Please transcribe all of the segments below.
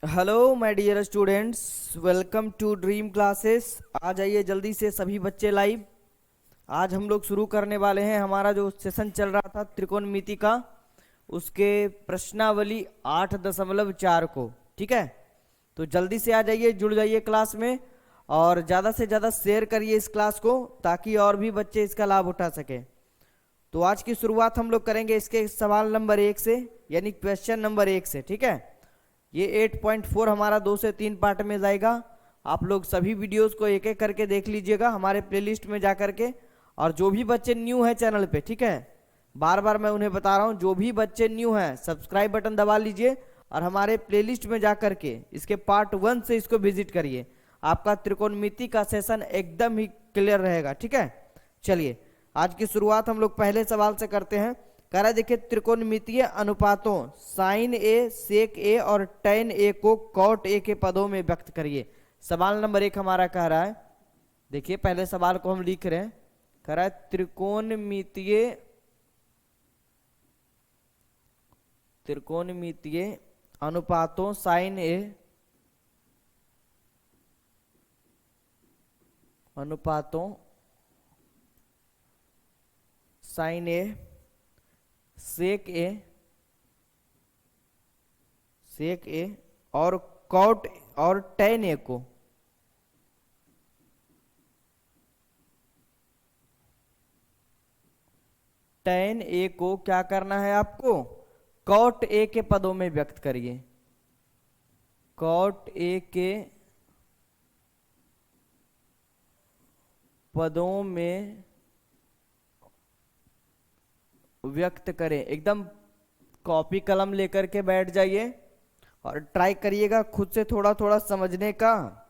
Hello my dear students, welcome to dream classes. आ जाइए जल्दी से सभी बच्चे लाइव। आज हम लोग शुरू करने वाले हैं हमारा जो सेशन चल रहा था त्रिकोणमिति का, उसके प्रश्नावली 8.4 को। ठीक है, तो जल्दी से आ जाइए, जुड़ जाइए क्लास में और ज़्यादा से ज़्यादा शेयर करिए इस क्लास को ताकि और भी बच्चे इसका लाभ उठा सकें। तो आज की शुरुआत हम लोग करेंगे इसके सवाल नंबर 1 से, यानी क्वेश्चन नंबर 1 से। ठीक है, ये 8.4 हमारा 2 से 3 पार्ट में जाएगा। आप लोग सभी वीडियोस को एक एक करके देख लीजिएगा हमारे प्लेलिस्ट में जा करके। और जो भी बच्चे न्यू हैं चैनल पे, ठीक है, बार बार मैं उन्हें बता रहा हूँ, जो भी बच्चे न्यू हैं सब्सक्राइब बटन दबा लीजिए और हमारे प्लेलिस्ट में जा करके इसके पार्ट 1 से इसको विजिट करिए। आपका त्रिकोणमिति का सेशन एकदम ही क्लियर रहेगा। ठीक है, चलिए आज की शुरुआत हम लोग पहले सवाल से करते हैं। कह रहा है, देखिए, त्रिकोणमितीय अनुपातों साइन ए, सेक ए और टैन ए को कॉट ए के पदों में व्यक्त करिए। सवाल नंबर 1 हमारा कह रहा है, देखिए पहले सवाल को हम लिख रहे हैं। कह रहा है त्रिकोणमितीय अनुपातों साइन ए, अनुपातों साइन ए, सेक ए और कॉट और टैन ए को क्या करना है आपको? कॉट ए के पदों में व्यक्त करिए। कॉट ए के पदों में व्यक्त करें। एकदम कॉपी कलम लेकर के बैठ जाइए और ट्राई करिएगा खुद से थोड़ा थोड़ा समझने का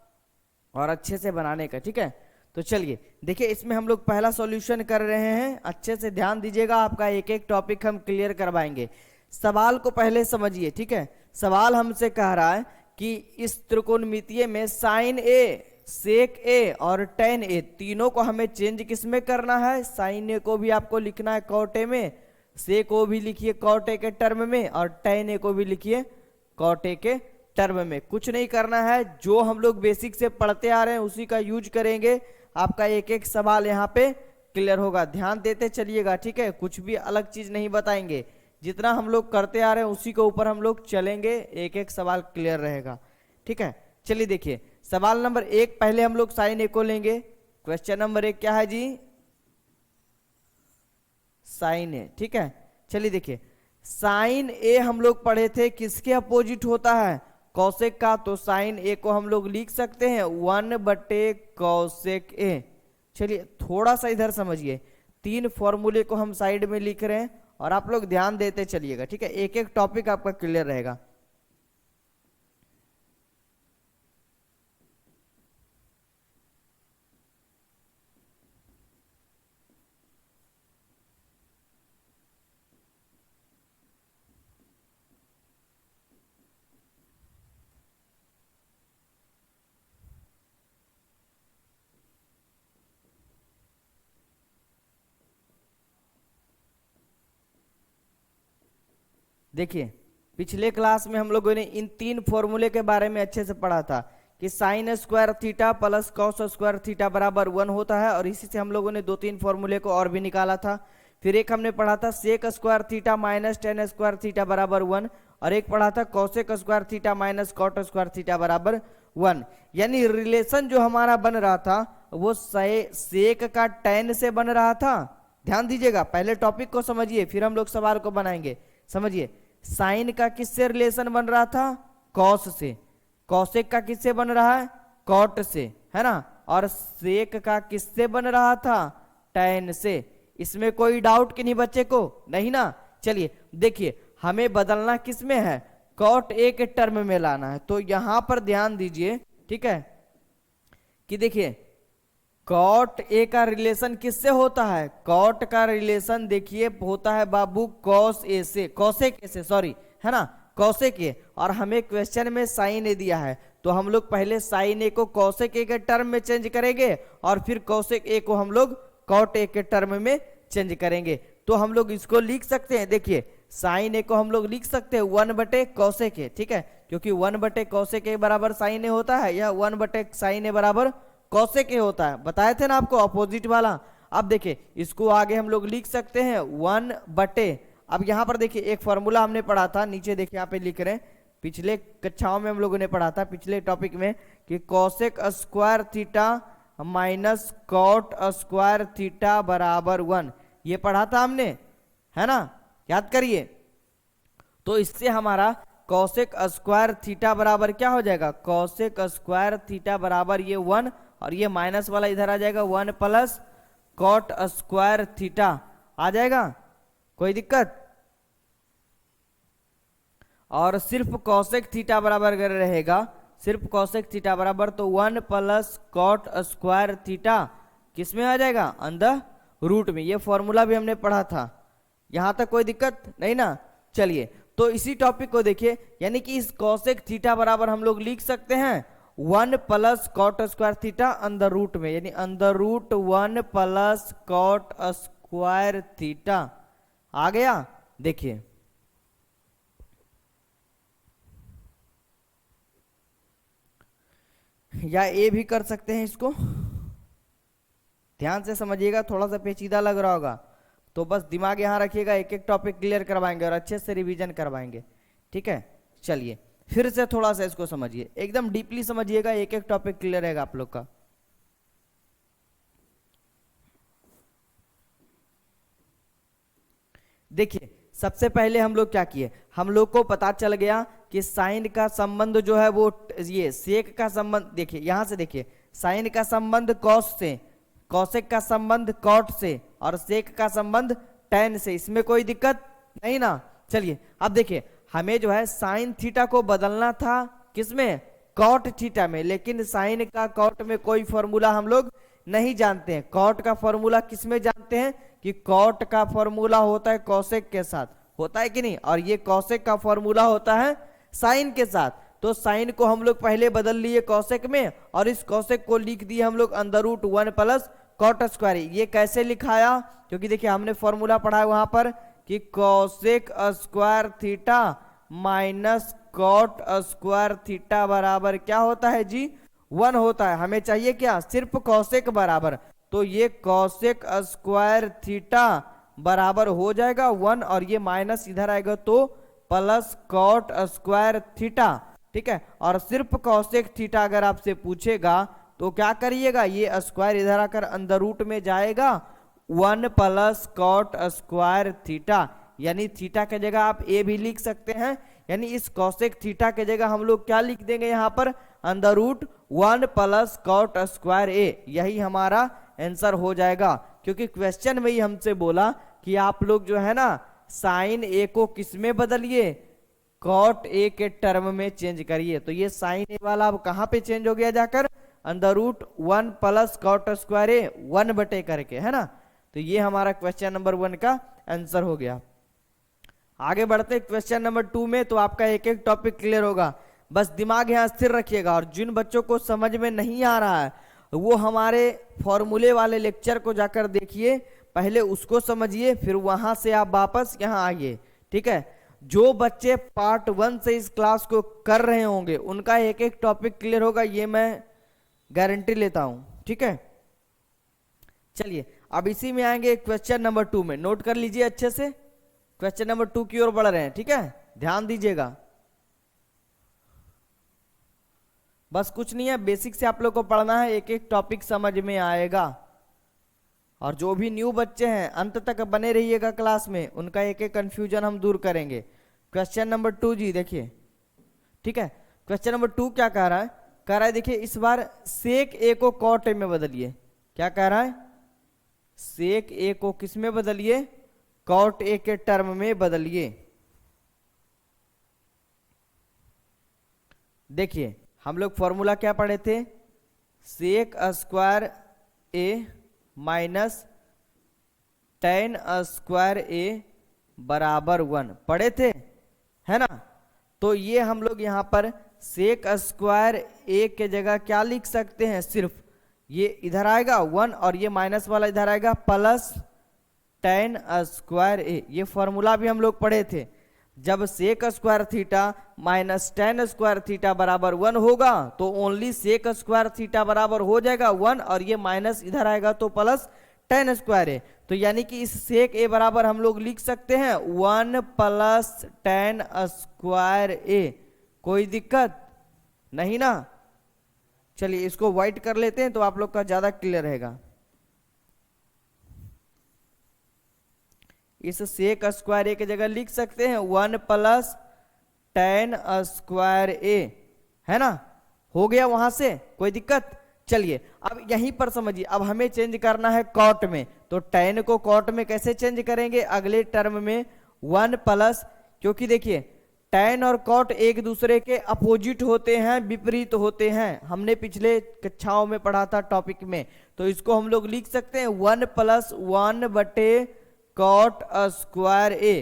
और अच्छे से बनाने का। ठीक है, तो चलिए देखिए, इसमें हम लोग पहला सॉल्यूशन कर रहे हैं। अच्छे से ध्यान दीजिएगा, आपका एक एक टॉपिक हम क्लियर करवाएंगे। सवाल को पहले समझिए। ठीक है, सवाल हमसे कह रहा है कि इस त्रिकोणमितीय में साइन ए, सेक ए और टैन ए तीनों को हमें चेंज किस में करना है? साइन ए को भी आपको लिखना है कॉट ए में, सेक को भी लिखिए कॉट ए के टर्म में और टैन ए को भी लिखिए कॉट ए के टर्म में। कुछ नहीं करना है, जो हम लोग बेसिक से पढ़ते आ रहे हैं उसी का यूज करेंगे। आपका एक एक सवाल यहाँ पे क्लियर होगा, ध्यान देते चलिएगा। ठीक है, कुछ भी अलग चीज नहीं बताएंगे, जितना हम लोग करते आ रहे हैं उसी के ऊपर हम लोग चलेंगे, एक एक सवाल क्लियर रहेगा। ठीक है, चलिए देखिए सवाल नंबर 1, पहले हम लोग साइन ए को लेंगे। क्वेश्चन नंबर 1 क्या है जी? साइन ए। ठीक है, चलिए देखिए, साइन ए हम लोग पढ़े थे किसके अपोजिट होता है? कौसेक का। तो साइन ए को हम लोग लिख सकते हैं 1/कौसेक ए। चलिए थोड़ा सा इधर समझिए, 3 फॉर्मूले को हम साइड में लिख रहे हैं और आप लोग ध्यान देते चलिएगा। ठीक है, एक एक टॉपिक आपका क्लियर रहेगा। देखिए पिछले क्लास में हम लोगों ने इन 3 फॉर्मूले के बारे में अच्छे से पढ़ा था कि sign square theta plus cos square theta बराबर 1 होता है, और इसी से हम लोगों ने 2-3 फॉर्मूले को और भी निकाला था। फिर एक हमने पढ़ा था sec square theta minus tan square theta बराबर 1, और एक पढ़ा था cosec square theta minus cot square theta बराबर 1। यानी रिलेशन जो हमारा बन रहा था वो सेक का टैन से बन रहा था। ध्यान दीजिएगा, पहले टॉपिक को समझिए फिर हम लोग सवाल को बनाएंगे। समझिए, साइन का किससे रिलेशन बन रहा था? कॉस से। कॉसेक का किससे बन रहा है? कॉट से, है ना। और सेक का किससे बन रहा था? टैन से। इसमें कोई डाउट कि नहीं बच्चे को? नहीं ना। चलिए देखिए, हमें बदलना किस में है? कॉट ए के टर्म में लाना है। तो यहां पर ध्यान दीजिए, ठीक है, कि देखिए कॉट ए का रिलेशन किससे होता है? कॉट का रिलेशन देखिए होता है बाबू कॉस ए से, कॉसेक ए से, सॉरी, है ना, कॉसेक ए। और हमें क्वेश्चन में साइन ए दिया है, तो हम लोग पहले साइन ए को कॉसेक ए के टर्म में चेंज करेंगे और फिर कॉसेक ए को हम लोग कॉट ए के टर्म में चेंज करेंगे। तो हम लोग इसको लिख सकते हैं, देखिए साइन ए को हम लोग लिख सकते हैं 1/कॉसेक ए। ठीक है, क्योंकि 1/cosec a बराबर साइन ए होता है, या 1/sin a बराबर cosec a होता है, बताए थे ना आपको अपोजिट वाला। अब देखिए इसको आगे हम लोग लिख सकते हैं 1/, अब यहाँ पर देखिए एक फॉर्मूला हमने पढ़ा था, नीचे देखिए यहाँ पे लिख रहे हैं, पिछले कक्षाओं में हम लोगों ने पढ़ा था पिछले टॉपिक में कि cosec square theta minus cot square theta बराबर 1, ये पढ़ा था हमने, है ना, याद करिए। तो इससे हमारा cosec स्क्वायर थीटा बराबर क्या हो जाएगा, cosec स्क्वायर थीटा बराबर ये 1, और ये माइनस वाला इधर आ जाएगा 1 प्लस कॉट स्क्वायर थीटा आ जाएगा, कोई दिक्कत। और सिर्फ cosec थीटा बराबर अगर रहेगा, सिर्फ cosec थीटा बराबर, तो 1 प्लस कॉट स्क्वायर थीटा किस में आ जाएगा, अंदर रूट में। ये फॉर्मूला भी हमने पढ़ा था, यहां तक कोई दिक्कत नहीं ना। चलिए तो इसी टॉपिक को देखिए, यानी कि इस cosec थीटा बराबर हम लोग लिख सकते हैं 1 प्लस कॉट स्क्वायर थीटा अंदर रूट में, यानी अंदर root 1 plus cot square theta आ गया। देखिए या ए भी कर सकते हैं, इसको ध्यान से समझिएगा, थोड़ा सा पेचीदा लग रहा होगा तो बस दिमाग यहाँ रखिएगा, एक एक टॉपिक क्लियर करवाएंगे और अच्छे से रिवीजन करवाएंगे, ठीक है। चलिए फिर से थोड़ा सा इसको समझिए, एकदम डीपली समझिएगा, एक एक टॉपिक क्लियर रहेगा आप लोग का। देखिए सबसे पहले हम लोग क्या किए, हम लोग को पता चल गया कि साइन का संबंध जो है वो ये सेक का संबंध, देखिए यहां से देखिए साइन का संबंध कॉस से, कॉसेक का संबंध कॉट से, और सेक का संबंध टैन से, इसमें कोई दिक्कत नहीं ना। चलिए अब देखिए हमें जो है साइन थीटा को बदलना था किसमें, कॉट थीटा में, लेकिन साइन का कॉट में कोई फॉर्मूला हम लोग नहीं जानते हैं। कॉट का फॉर्मूला किसमें जानते हैं कि कॉट का फॉर्मूला होता है कॉसेक के साथ, होता है कि नहीं, और ये कॉसेक का फॉर्मूला होता है साइन के साथ। तो साइन को हम लोग पहले बदल लिए कॉसेक में, और इस कॉसेक को लिख दिए हम लोग under root 1 plus cot square. ये कैसे लिखाया, क्योंकि देखिए हमने फॉर्मूला पढ़ा है वहां पर कि cosec square theta minus cot square theta बराबर क्या होता है जी, 1 होता है। हमें चाहिए क्या, सिर्फ कॉसेक बराबर, तो ये कॉसेक स्क्वायर थीटा बराबर हो जाएगा 1, और ये माइनस इधर आएगा तो प्लस कॉट स्क्वायर थीटा, ठीक है। और सिर्फ कॉसेक थीटा अगर आपसे पूछेगा तो क्या करिएगा, ये स्क्वायर इधर आकर अंदर रूट में जाएगा 1 प्लस कॉट स्क्वायर थीटा, यानी थीटा के जगह आप ए भी लिख सकते हैं, यानी इस कॉसेक थीटा के जगह हम लोग क्या लिख देंगे यहाँ पर, under root 1 plus cot square A, यही हमारा आंसर हो जाएगा। क्योंकि क्वेश्चन में ही हमसे बोला कि आप लोग जो है ना साइन ए को किस में बदलिए, कॉट ए के टर्म में चेंज करिए। तो ये साइन ए वाला अब कहाँ पे चेंज हो गया जाकर, under root 1 plus cot square A 1 करके, है ना। तो ये हमारा क्वेश्चन नंबर 1 का आंसर हो गया। आगे बढ़ते हैं क्वेश्चन नंबर 2 में, तो आपका एक एक टॉपिक क्लियर होगा, बस दिमाग यहाँ स्थिर रखिएगा। और जिन बच्चों को समझ में नहीं आ रहा है वो हमारे फॉर्मूले वाले लेक्चर को जाकर देखिए, पहले उसको समझिए, फिर वहां से आप वापस यहाँ आइए, ठीक है। जो बच्चे पार्ट 1 से इस क्लास को कर रहे होंगे उनका एक एक टॉपिक क्लियर होगा, ये मैं गारंटी लेता हूं, ठीक है। चलिए अब इसी में आएंगे क्वेश्चन नंबर 2 में, नोट कर लीजिए अच्छे से, क्वेश्चन नंबर 2 की ओर बढ़ रहे हैं, ठीक है, ध्यान दीजिएगा। बस कुछ नहीं है, बेसिक से आप लोग को पढ़ना है, एक एक टॉपिक समझ में आएगा। और जो भी न्यू बच्चे हैं अंत तक बने रहिएगा क्लास में, उनका एक एक कंफ्यूजन हम दूर करेंगे। क्वेश्चन नंबर 2 जी देखिए, ठीक है। क्वेश्चन नंबर 2 क्या कह रहा है, कह रहा है देखिए इस बार सेक ए को कॉट ए में बदलिए। क्या कह रहा है, सेक ए को किस में बदलिए, कॉट ए के टर्म में बदलिए। देखिए हम लोग फॉर्मूला क्या पढ़े थे, सेक square A minus tan square ए बराबर 1 पढ़े थे, है ना। तो ये हम लोग यहाँ पर सेक स्क्वायर ए के जगह क्या लिख सकते हैं, सिर्फ ये इधर आएगा 1 और ये माइनस वाला इधर आएगा प्लस टेन स्क्वायर ए। ये फॉर्मूला भी हम लोग पढ़े थे। जब sec square theta minus tan square theta बराबर 1 होगा तो ओनली सेक स्क्वायर थीटा बराबर हो जाएगा 1, और ये माइनस इधर आएगा तो प्लस टेन स्क्वायर है। तो यानी कि इस सेक ए बराबर हम लोग लिख सकते हैं 1 प्लस टेन स्क्वायर ए। कोई दिक्कत नहीं ना? चलिए इसको व्हाइट कर लेते हैं तो आप लोग का ज्यादा क्लियर रहेगा। इस सेक स्क्वायर ए की जगह लिख सकते हैं 1 प्लस टेन स्क्वायर ए, है ना? हो गया वहां से, कोई दिक्कत? चलिए अब यहीं पर समझिए, अब हमें चेंज करना है कॉट में, तो टेन को कॉट में कैसे चेंज करेंगे? अगले टर्म में 1 प्लस, क्योंकि देखिए टेन और कॉट एक दूसरे के अपोजिट होते हैं, विपरीत होते हैं, हमने पिछले कक्षाओं में पढ़ा था टॉपिक में। तो इसको हम लोग लिख सकते हैं 1 प्लस 1 बटे कॉट स्क्वायर ए,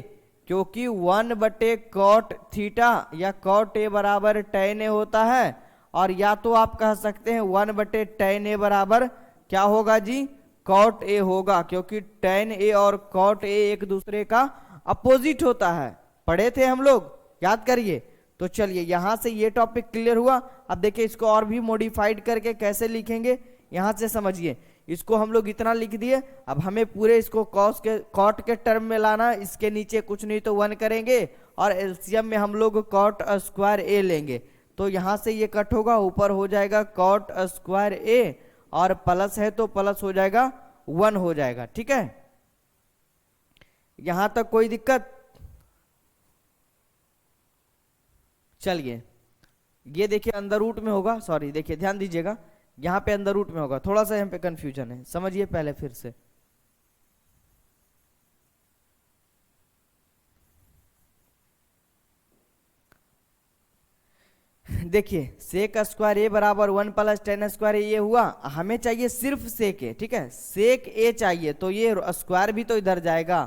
क्योंकि 1 बटे कॉट थीटा या कॉट ए बराबर टेन ए होता है, और या तो आप कह सकते हैं 1 बटे टेन ए बराबर क्या होगा जी? कॉट ए होगा, क्योंकि टेन ए और कॉट ए एक दूसरे का अपोजिट होता है, पढ़े थे हम लोग, याद करिए। तो चलिए यहां से ये टॉपिक क्लियर हुआ। अब देखिए इसको और भी मॉडिफाइड करके कैसे लिखेंगे, यहां से समझिए। इसको हम लोग इतना लिख दिए, अब हमें पूरे इसको कॉट के टर्म में लाना, इसके नीचे कुछ नहीं तो 1 करेंगे, और एलसीएम में हम लोग कॉट स्क्वायर ए लेंगे। तो यहां से ये कट होगा, ऊपर हो जाएगा कॉट स्क्वायर ए, और प्लस है तो प्लस हो जाएगा 1 हो जाएगा, ठीक है? यहां तक कोई दिक्कत? चलिए ये देखिए अंदर रूट में होगा, सॉरी देखिए ध्यान दीजिएगा, यहां पे अंदर रूट में होगा, थोड़ा सा यहां पे कंफ्यूजन है, समझिए पहले फिर से। देखिए सेक स्क्वायर ए बराबर 1 प्लस टेन स्क्वायर ए, ये हुआ। हमें चाहिए सिर्फ सेक ए, ठीक है? सेक ए चाहिए तो ये स्क्वायर भी तो इधर जाएगा,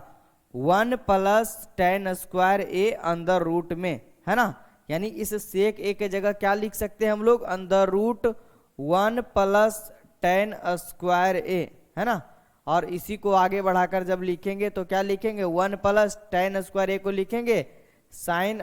1 प्लस टेन स्क्वायर ए अंदर रूट में, है ना? यानी इस सेक ए के जगह क्या लिख सकते हैं हम लोग? अंदर रूट 1 प्लस टेन स्क्वायर ए, है ना? और इसी को आगे बढ़ाकर जब लिखेंगे तो क्या लिखेंगे? 1 प्लस टेन स्क्वायर ए को लिखेंगे साइन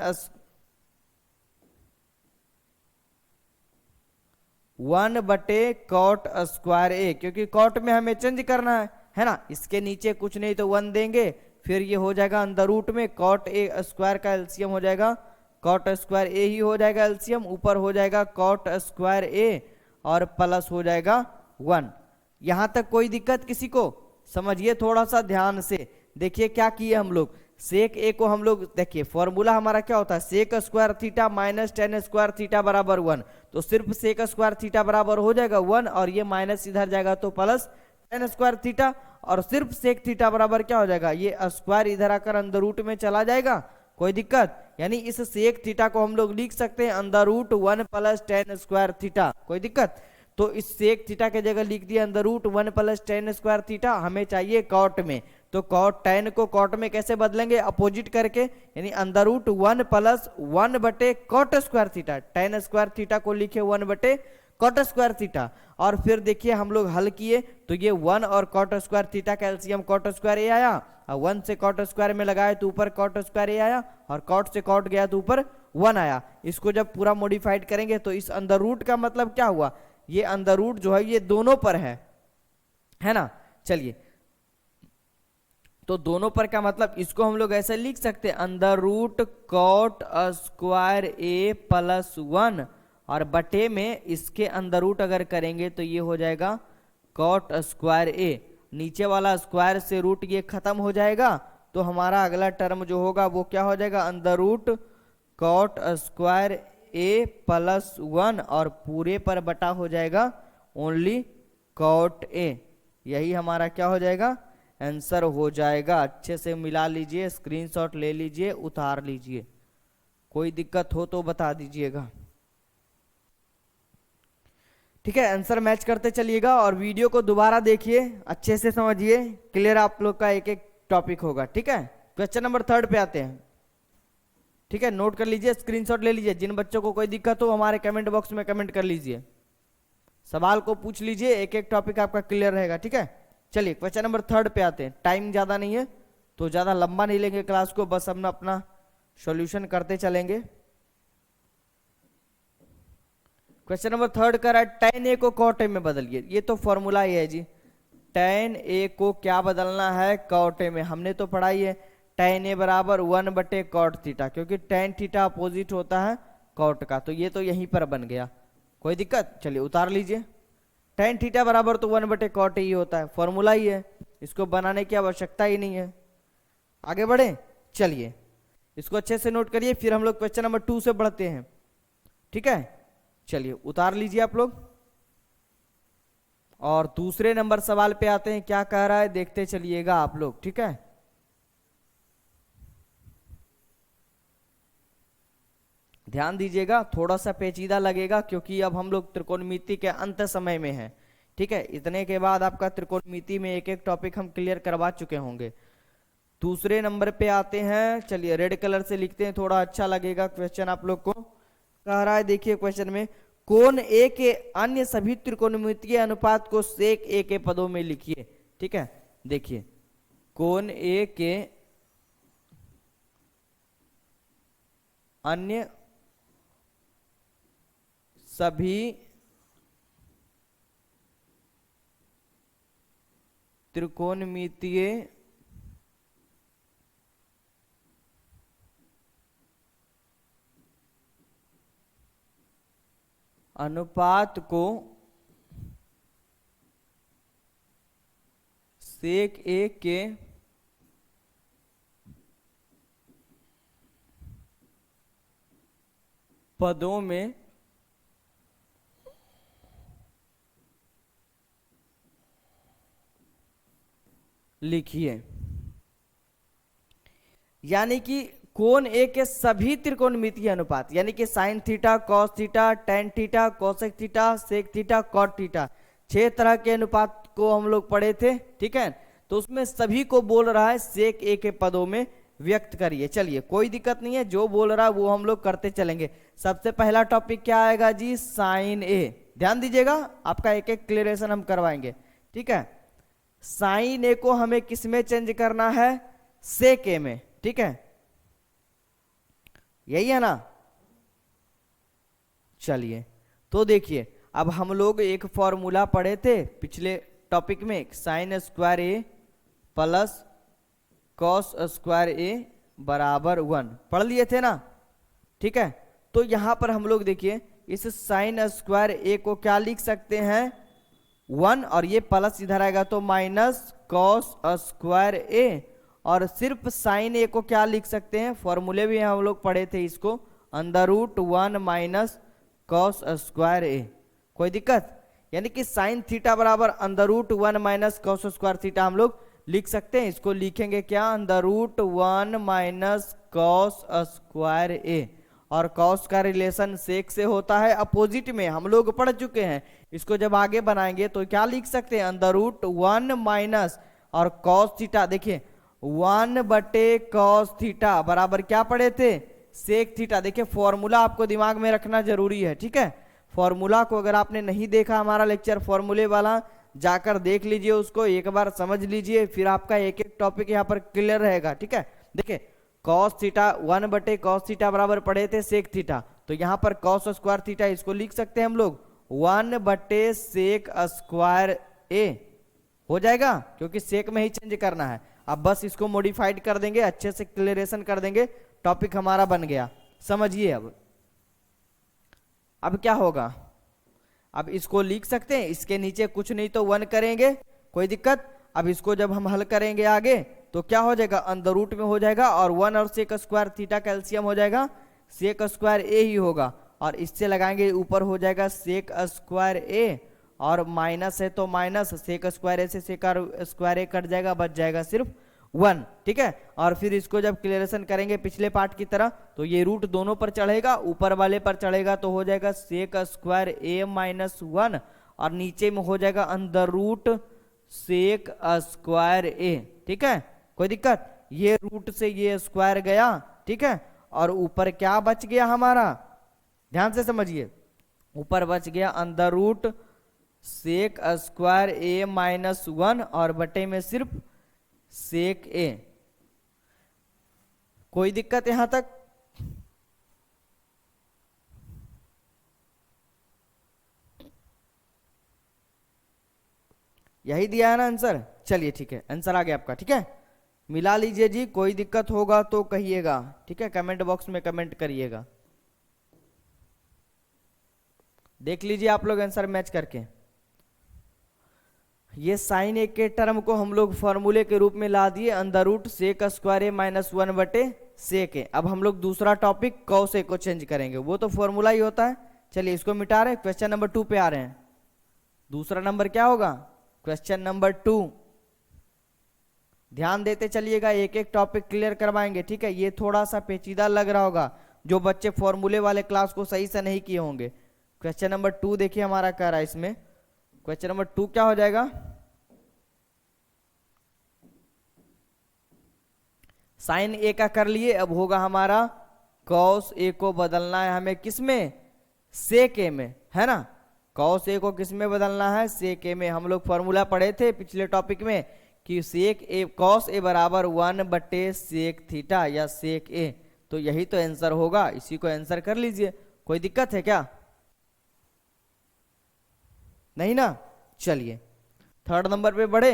1 बटे कॉट स्क्वायर ए, क्योंकि कॉट में हमें चेंज करना है ना? इसके नीचे कुछ नहीं तो 1 देंगे, फिर ये हो जाएगा अंदर रूट में कॉट ए स्क्वायर का एलसीएम हो जाएगा, कॉट स्क्वायर ए ही हो जाएगा एलसीएम, ऊपर हो जाएगा कॉट स्क्वायर ए और प्लस हो जाएगा 1। यहां तक कोई दिक्कत किसी को? समझिए थोड़ा सा ध्यान से। देखिए क्या किए हम लोग, सेक ए को हम लोग, देखिए फॉर्मूला हमारा क्या होता है? Sec square theta minus tan square theta बराबर 1, तो सिर्फ सेक स्क्वायर थीटा बराबर हो जाएगा 1, और ये माइनस इधर जाएगा तो प्लस टेन स्क्वायर थीटा, और सिर्फ सेक थीटा बराबर क्या हो जाएगा? ये स्क्वायर इधर आकर अंदर रूट में चला जाएगा, कोई दिक्कत? यानी इस सेक थीटा को हम लोग लिख सकते हैं अंदर root 1 plus tan square theta, कोई दिक्कत? तो इस सेक थीटा के जगह लिख दिया अंदर root 1 plus tan square theta. हमें चाहिए कॉट में, तो कॉट टेन को कॉट में कैसे बदलेंगे? अपोजिट करके, यानी अंदर रूट 1 प्लस 1 बटे cot square theta, tan square theta को लिखे 1 बटे कॉट स्क्वायर थीटा। और फिर देखिए हम लोग हल किए तो ये 1 और कॉट स्क्वायर थीटा का एलसीएम कॉट स्क्वायर ए आया, और 1 से कॉट स्क्वायर में लगाए तो ऊपर कॉट स्क्वायर ए आया, और कॉट से कॉट गया तो ऊपर 1 आया। इसको जब पूरा मॉडिफाइड करेंगे तो इस अंदर रूट का मतलब क्या हुआ? ये अंदर रूट जो है ये दोनों पर है ना? चलिए तो दोनों पर का मतलब इसको हम लोग ऐसे लिख सकते हैं अंदर रूट कॉट स्क्वायर ए प्लस 1, और बटे में इसके अंदर रूट अगर करेंगे तो ये हो जाएगा कॉट स्क्वायर ए, नीचे वाला स्क्वायर से रूट ये खत्म हो जाएगा, तो हमारा अगला टर्म जो होगा वो क्या हो जाएगा? अंदर रूट कॉट स्क्वायर ए प्लस 1, और पूरे पर बटा हो जाएगा ओनली कॉट ए। यही हमारा क्या हो जाएगा? आंसर हो जाएगा। अच्छे से मिला लीजिए, स्क्रीनशॉट ले लीजिए, उतार लीजिए, कोई दिक्कत हो तो बता दीजिएगा, ठीक है? आंसर मैच करते चलिएगा, और वीडियो को दोबारा देखिए, अच्छे से समझिए, क्लियर आप लोग का एक एक टॉपिक होगा, ठीक है? क्वेश्चन नंबर 3 पे आते हैं, ठीक है? नोट कर लीजिए, स्क्रीनशॉट ले लीजिए। जिन बच्चों को कोई दिक्कत हो हमारे कमेंट बॉक्स में कमेंट कर लीजिए, सवाल को पूछ लीजिए, एक एक टॉपिक आपका क्लियर रहेगा, ठीक है? चलिए क्वेश्चन नंबर 3 पे आते हैं। टाइम ज्यादा नहीं है तो ज्यादा लंबा नहीं लेंगे क्लास को, बस हम अपना सॉल्यूशन करते चलेंगे। क्वेश्चन नंबर 3 कर रहा है tan a को cot a में बदलिए। ये तो फॉर्मूला ही है जी, tan a को क्या बदलना है, cot a में। हमने तो पढ़ा ही है tan a बराबर 1/cot थीटा, क्योंकि tan थीटा अपोजिट होता है cot का, तो ये तो यहीं पर बन गया। कोई दिक्कत, चलिए उतार लीजिए। tan थीटा बराबर तो 1/cot ही होता है, फॉर्मूला ही है, इसको बनाने की आवश्यकता ही नहीं है। आगे बढ़े, चलिए इसको अच्छे से नोट करिए, फिर हम लोग क्वेश्चन नंबर 2 से बढ़ते हैं। ठीक है, चलिए उतार लीजिए आप लोग और दूसरे नंबर सवाल पे आते हैं। क्या कह रहा है देखते चलिएगा आप लोग। ठीक है, ध्यान दीजिएगा, थोड़ा सा पेचीदा लगेगा क्योंकि अब हम लोग त्रिकोणमिति के अंत समय में हैं। ठीक है, इतने के बाद आपका त्रिकोणमिति में एक एक टॉपिक हम क्लियर करवा चुके होंगे। दूसरे नंबर पे आते हैं, चलिए रेड कलर से लिखते हैं, थोड़ा अच्छा लगेगा क्वेश्चन आप लोग को। कह रहा है देखिए क्वेश्चन में, कोण ए के अन्य सभी त्रिकोणमितीय अनुपात को सेक ए के पदों में लिखिए। ठीक है, देखिए कोण ए के अन्य सभी त्रिकोणमितीय अनुपात को सेक ए के पदों में लिखिए। यानी कि कोण ए के सभी त्रिकोणमितीय अनुपात, यानी कि sine theta, cos theta, tan theta, cosec theta, sec theta, cot theta, 6 तरह के अनुपात को हम लोग पढ़े थे। ठीक है, तो उसमें सभी को बोल रहा है सेक ए के पदों में व्यक्त करिए। चलिए कोई दिक्कत नहीं है, जो बोल रहा है वो हम लोग करते चलेंगे। सबसे पहला टॉपिक क्या आएगा जी, साइन ए। ध्यान दीजिएगा, आपका एक एक क्लियरेशन हम करवाएंगे। ठीक है, साइन ए को हमें किस में चेंज करना है, सेक ए में। ठीक है, यही है ना। चलिए तो देखिए, अब हम लोग एक फॉर्मूला पढ़े थे पिछले टॉपिक में, साइन स्क्वायर ए प्लस कॉस स्क्वायर ए बराबर 1, पढ़ लिए थे ना। ठीक है, तो यहां पर हम लोग देखिए इस साइन स्क्वायर ए को क्या लिख सकते हैं, 1, और ये प्लस इधर आएगा तो माइनस कॉस स्क्वायर ए, और सिर्फ साइन ए को क्या लिख सकते हैं, फॉर्मूले भी हम लोग पढ़े थे इसको, √1 माइनस कॉस स्क्वायर ए। कोई दिक्कत, यानी कि साइन थीटा बराबर √1 माइनस कॉस स्क्वायर थीटा हम लोग लिख सकते हैं। इसको लिखेंगे क्या, √1 माइनस कॉस स्क्वायर ए, और कॉस का रिलेशन सेक से होता है अपोजिट में, हम लोग पढ़ चुके हैं। इसको जब आगे बनाएंगे तो क्या लिख सकते हैं, √1 माइनस और कॉस थीटा, देखिए 1/cos थीटा बराबर क्या पढ़े थे, सेक थीटा। देखिए फॉर्मूला आपको दिमाग में रखना जरूरी है। ठीक है, फॉर्मूला को अगर आपने नहीं देखा हमारा लेक्चर फॉर्मूले वाला, जाकर देख लीजिए, उसको एक बार समझ लीजिए, फिर आपका एक एक टॉपिक यहाँ पर क्लियर रहेगा। ठीक है, देखिए कॉस थीटा 1/cos थीटा बराबर पढ़े थे सेक थीटा, तो यहाँ पर कॉस स्क्वायर थीटा इसको लिख सकते हैं हम लोग 1/सेक स्क्वायर ए हो जाएगा, क्योंकि सेक में ही चेंज करना है। अब बस इसको मॉडिफाइड कर देंगे, अच्छे से क्लियरेशन कर देंगे, टॉपिक हमारा बन गया। समझिए अब क्या होगा, अब इसको लिख सकते हैं, इसके नीचे कुछ नहीं तो 1 करेंगे, कोई दिक्कत। अब इसको जब हम हल करेंगे आगे तो क्या हो जाएगा, अंदर रूट में हो जाएगा, और 1 और सेक स्क्वायर थीटा का एलसीएम हो जाएगा, सेक स्क्वायर ए ही होगा, और इससे लगाएंगे ऊपर हो जाएगा सेक स्क्वायर ए, और माइनस है तो माइनस, सेक स्क्वायर ए से सेक स्क्वायर ए कट जाएगा, बच जाएगा सिर्फ 1। ठीक है, और फिर इसको जब क्लियरेशन करेंगे पिछले पार्ट की तरह, तो ये रूट दोनों पर चढ़ेगा, ऊपर वाले पर चढ़ेगा तो हो जाएगा सेक स्क्वायर ए माइनस 1, और नीचे में हो जाएगा अंदर रूट सेक स्क्वायर ए। ठीक है, कोई दिक्कत, ये रूट से ये स्क्वायर गया। ठीक है, और ऊपर क्या बच गया हमारा, ध्यान से समझिए, ऊपर बच गया अंदर root sec square A minus 1, और बटे में सिर्फ सेक ए। कोई दिक्कत यहां तक, यही दिया है ना आंसर। चलिए ठीक है, आंसर आ गया आपका। ठीक है, मिला लीजिए जी, कोई दिक्कत होगा तो कहिएगा। ठीक है, कमेंट बॉक्स में कमेंट करिएगा। देख लीजिए आप लोग आंसर मैच करके। ये साइन ए के टर्म को हम लोग फॉर्मूले के रूप में ला दिए, under root sec square A minus 1 बटे सेक ए। अब हम लोग दूसरा टॉपिक कॉस ए को चेंज करेंगे, वो तो फॉर्मूला ही होता है। चलिए इसको मिटा रहे हैं, क्वेश्चन नंबर 2 पे आ रहे हैं। दूसरा नंबर क्या होगा, क्वेश्चन नंबर 2। ध्यान देते चलिएगा, एक एक टॉपिक क्लियर करवाएंगे। ठीक है, ये थोड़ा सा पेचीदा लग रहा होगा जो बच्चे फॉर्मूले वाले क्लास को सही से नहीं किए होंगे। क्वेश्चन नंबर 2 देखिए हमारा कह रहा है इसमें। क्वेश्चन नंबर 2 क्या हो जाएगा, साइन ए का कर लिए, अब होगा हमारा कॉस ए को बदलना है हमें किसमें, सेक ए में, है ना। कॉस ए को किस में बदलना है, सेक ए में। हम लोग फॉर्मूला पढ़े थे पिछले टॉपिक में कि सेक ए कॉस ए बराबर 1 बटे सेक थीटा या सेक ए। तो यही तो आंसर होगा, इसी को आंसर कर लीजिए। कोई दिक्कत है क्या, नहीं ना। चलिए थर्ड नंबर पे बढ़े,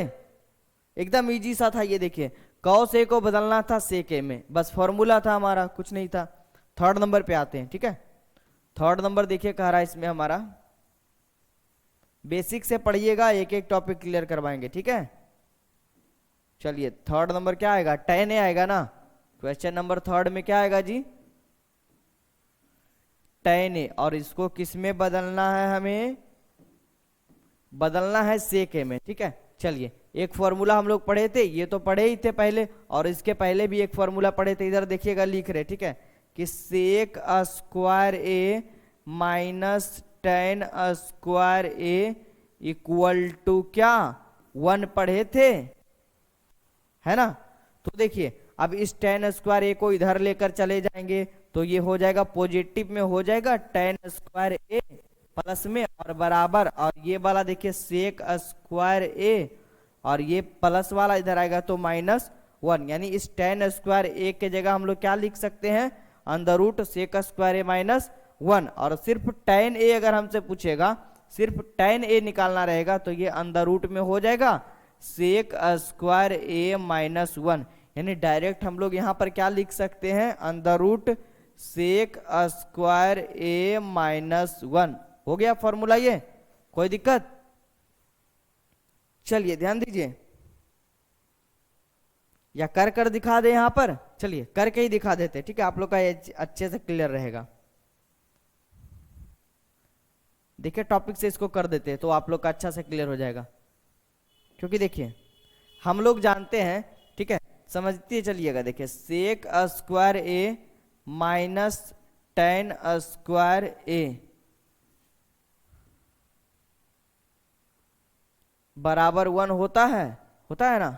एकदम इजी सा था ये। देखिए कॉस ए को बदलना था सेक ए में, बस फॉर्मूला था हमारा, कुछ नहीं था। थर्ड नंबर पे आते हैं। ठीक है, थर्ड नंबर देखिए कह रहा है इसमें हमारा, बेसिक से पढ़िएगा, एक एक टॉपिक क्लियर करवाएंगे। ठीक है, चलिए थर्ड नंबर क्या आएगा, tan ए आएगा ना। क्वेश्चन नंबर थर्ड में क्या आएगा जी, tan ए। और इसको किस में बदलना है, हमें बदलना है सेक ए में। ठीक है, चलिए एक फॉर्मूला हम लोग पढ़े थे, ये तो पढ़े ही थे पहले, और इसके पहले भी एक फॉर्मूला पढ़े थे। इधर देखिएगा लिख रहे, ठीक है, कि sec square A minus tan square A equal to क्या, 1 पढ़े थे, है ना। तो देखिए अब इस tan स्क्वायर ए को इधर लेकर चले जाएंगे तो ये हो जाएगा पॉजिटिव में, हो जाएगा tan स्क्वायर ए प्लस में और बराबर, और ये वाला देखिए सेक स्क्वायर ए, और ये प्लस वाला इधर आएगा तो -1। यानी इस tan स्क्वायर ए के जगह हम लोग क्या लिख सकते हैं, under root sec square A -1। और सिर्फ tan ए अगर हमसे पूछेगा, सिर्फ tan ए निकालना रहेगा तो ये अंडर रूट में हो जाएगा सेक स्क्वायर ए -1। यानी डायरेक्ट हम लोग यहाँ पर क्या लिख सकते हैं, under root sec square A -1। हो गया फॉर्मूला ये, कोई दिक्कत। चलिए ध्यान दीजिए, या कर दिखा दे यहाँ पर, चलिए करके ही दिखा देते। ठीक है, आप लोग का ये अच्छे से क्लियर रहेगा। देखिए टॉपिक से इसको कर देते तो आप लोग का अच्छा से क्लियर हो जाएगा, क्योंकि देखिए हम लोग जानते हैं। ठीक है, समझते चलिएगा। देखिए सेक square A minus tan square ए बराबर 1 होता है ना।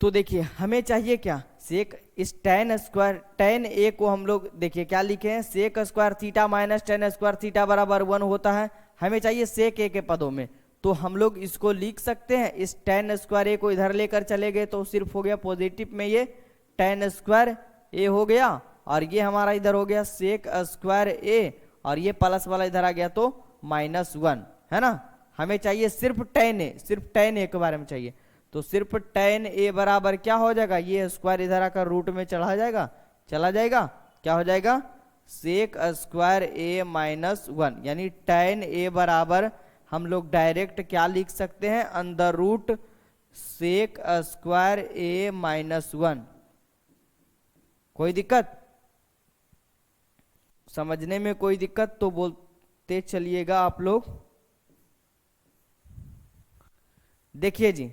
तो देखिए हमें चाहिए क्या, सेक इस tan स्क्वायर, tan ए को हम लोग देखिए क्या लिखे हैं, sec square theta minus tan square theta बराबर 1 होता है। हमें चाहिए सेक ए के पदों में, तो हम लोग इसको लिख सकते हैं, इस tan स्क्वायर ए को इधर लेकर चले गए तो सिर्फ हो गया पॉजिटिव में ये tan स्क्वायर ए हो गया, और ये हमारा इधर हो गया सेक स्क्वायर ए, और ये प्लस वाला इधर आ गया तो -1, है ना। हमें चाहिए सिर्फ tan ए, सिर्फ tan ए के बारे में चाहिए। तो सिर्फ tan ए बराबर क्या हो जाएगा, ये स्क्वायर इधर आकर रूट में चला जाएगा, क्या हो जाएगा, सेक स्क्वायर ए -1। यानी tan ए बराबर हम लोग डायरेक्ट क्या लिख सकते हैं, under root sec square A -1। कोई दिक्कत, समझने में कोई दिक्कत तो बोलते चलिएगा आप लोग। देखिए जी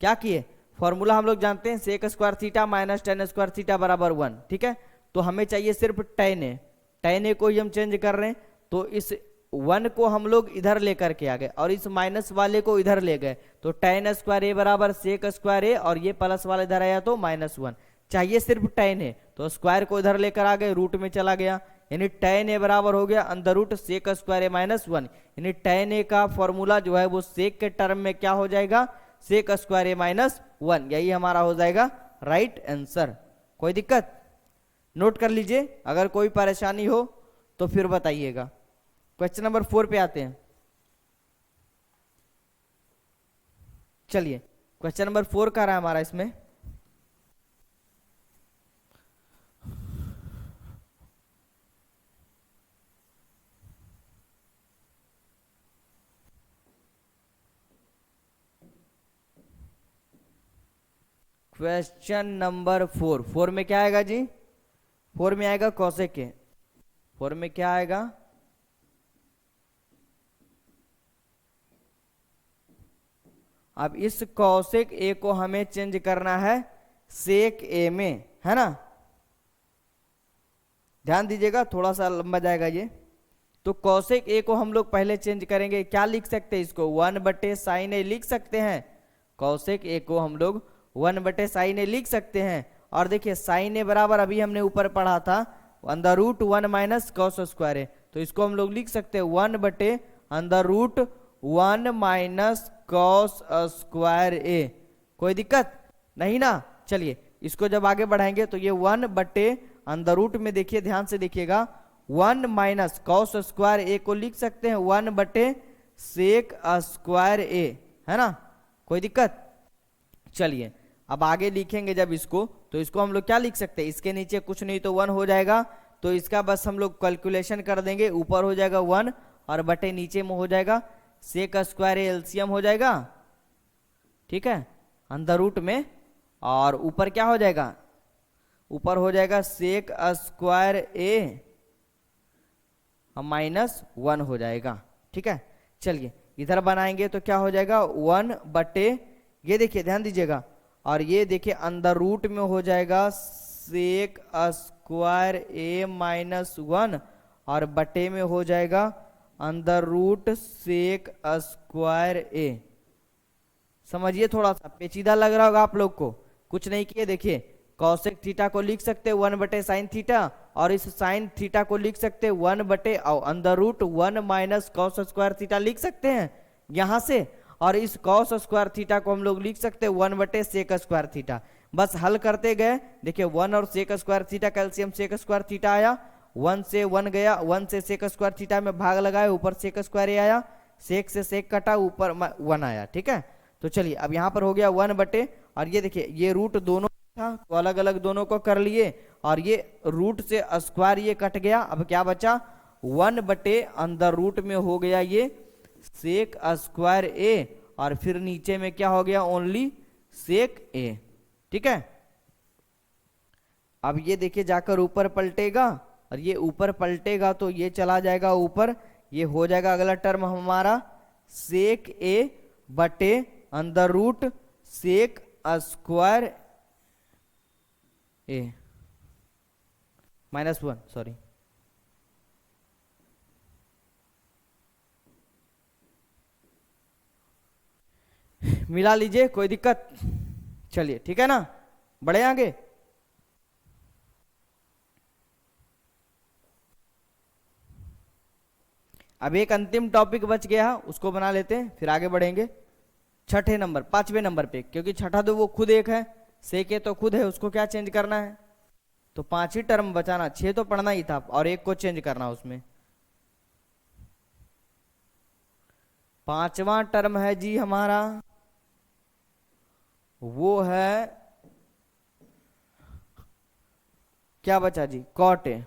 क्या किए, फॉर्मूला हम लोग जानते हैं, sec square theta minus tan square theta बराबर 1। ठीक है, तो हमें चाहिए सिर्फ tan ए को ही हम चेंज कर रहे हैं, तो इस 1 को हम लोग इधर लेकर के आ गए और इस माइनस वाले को इधर ले गए, तो tan स्क्वायर ए बराबर सेक स्क्वायर ए, और ये प्लस वाला इधर आया तो -1। चाहिए सिर्फ tan ए, तो स्क्वायर को इधर लेकर आ गए, रूट में चला गया, यानी tan ए बराबर हो गया under root sec square A -1। यानी tan ए का फॉर्मूला जो है वो सेक के टर्म में क्या हो जाएगा, सेक स्क्वायर ए -1। यही हमारा हो जाएगा राइट आंसर। कोई दिक्कत, नोट कर लीजिए, अगर कोई परेशानी हो तो फिर बताइएगा। क्वेश्चन नंबर 4 पे आते हैं। चलिए क्वेश्चन नंबर 4 का रहा है हमारा इसमें। क्वेश्चन नंबर 4 में क्या आएगा जी? 4 में आएगा कॉसेक के। 4 में क्या आएगा? अब इस कॉसेक ए को हमें चेंज करना है सेक ए में, है ना। ध्यान दीजिएगा, थोड़ा सा लंबा जाएगा ये। तो कॉसेक ए को हम लोग पहले चेंज करेंगे। क्या लिख सकते हैं इसको? 1/sin ए लिख सकते हैं। कॉसेक ए को हम लोग 1/sin ए लिख सकते हैं। और देखिए साइन ए बराबर अभी हमने ऊपर पढ़ा था √1 माइनस कॉस स्क्वायर ए, तो इसको हम लोग लिख सकते हैं 1/√1 माइनस कॉस स्क्वायर ए। कोई दिक्कत नहीं ना। चलिए इसको जब आगे बढ़ाएंगे तो ये 1/√, में देखिए ध्यान से देखिएगा, 1 माइनस कॉस स्क्वायर ए को लिख सकते हैं 1/सेक स्क्वायर ए, है ना। कोई दिक्कत? चलिए अब आगे लिखेंगे जब इसको, तो इसको हम लोग क्या लिख सकते हैं? इसके नीचे कुछ नहीं तो 1 हो जाएगा, तो इसका बस हम लोग कैलकुलेशन कर देंगे। ऊपर हो जाएगा 1 और बटे नीचे में हो जाएगा सेक स्क्वायर ए, एलसीएम हो जाएगा, ठीक है, √, में। और ऊपर क्या हो जाएगा? ऊपर हो जाएगा सेक स्क्वायर ए -1 हो जाएगा, ठीक है। चलिए इधर बनाएंगे तो क्या हो जाएगा? 1/, ये देखिए ध्यान दीजिएगा, और ये देखिए √, में हो जाएगा सेक स्क्वायर ए -1 और बटे में हो जाएगा √सेक स्क्वायर ए। समझिए, थोड़ा सा पेचीदा लग रहा होगा आप लोग को, कुछ नहीं किए। देखिए कॉसेक थीटा को लिख सकते हैं 1/sin थीटा, और इस साइन थीटा को लिख सकते हैं 1/√1 माइनस कॉस स्क्वायर थीटा लिख सकते हैं यहां से। और इस कॉस स्क्वायर थीटा को हम लोग लिख सकते हैं 1/सेक स्क्वायर थीटा। बस हल करते गए, देखिए 1 और सेक स्क्वायर थीटा का एलसीएम सेक स्क्वायर थीटा आया, 1 से 1 गया, 1 से सेक स्क्वायर थीटा में भाग लगाए, ऊपर सेक स्क्वायर ए आया, सेक से सेक कटा, ऊपर 1 आया, ठीक है। तो चलिए अब यहाँ पर हो गया 1/, और ये देखिए ये रूट दोनों था तो अलग अलग दोनों को कर लिए, और ये रूट से स्क्वायर ये कट गया। अब क्या बचा? 1/√, में हो गया ये सेक स्क्वायर ए, और फिर नीचे में क्या हो गया? ओनली सेक ए, ठीक है। अब ये देखिए जाकर ऊपर पलटेगा, और ये ऊपर पलटेगा तो ये चला जाएगा ऊपर, ये हो जाएगा अगला टर्म हमारा सेक ए बटे √सेक स्क्वायर ए -1, सॉरी। मिला लीजिए, कोई दिक्कत? चलिए ठीक है ना, बढ़े आगे। अब एक अंतिम टॉपिक बच गया, उसको बना लेते हैं, फिर आगे बढ़ेंगे। 5वें नंबर पे, क्योंकि छठा तो वो खुद एक है, सेक ए तो खुद है, उसको क्या चेंज करना है? तो 5 ही टर्म बचाना, 6 तो पढ़ना ही था, और एक को चेंज करना उसमें। 5वां टर्म है जी हमारा, वो है क्या बचा जी? Cot A.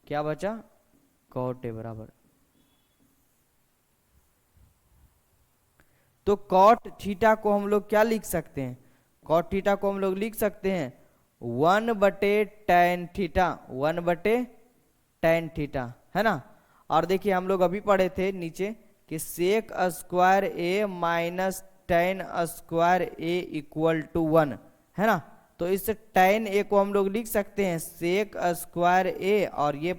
क्या बचा? कॉट ए बराबर। तो कॉट थीटा को हम लोग क्या लिख सकते हैं? कॉट थीटा को हम लोग लिख सकते हैं 1/tan थीटा, 1/tan थीटा, है ना। और देखिए हम लोग अभी पढ़े थे नीचे कि सेक स्क्वायर ए -tan स्क्वायर ए = 1, है ना। तो इस tan ए को हम लोग लिख सकते हैं सेक स्क्वायर ए, और ये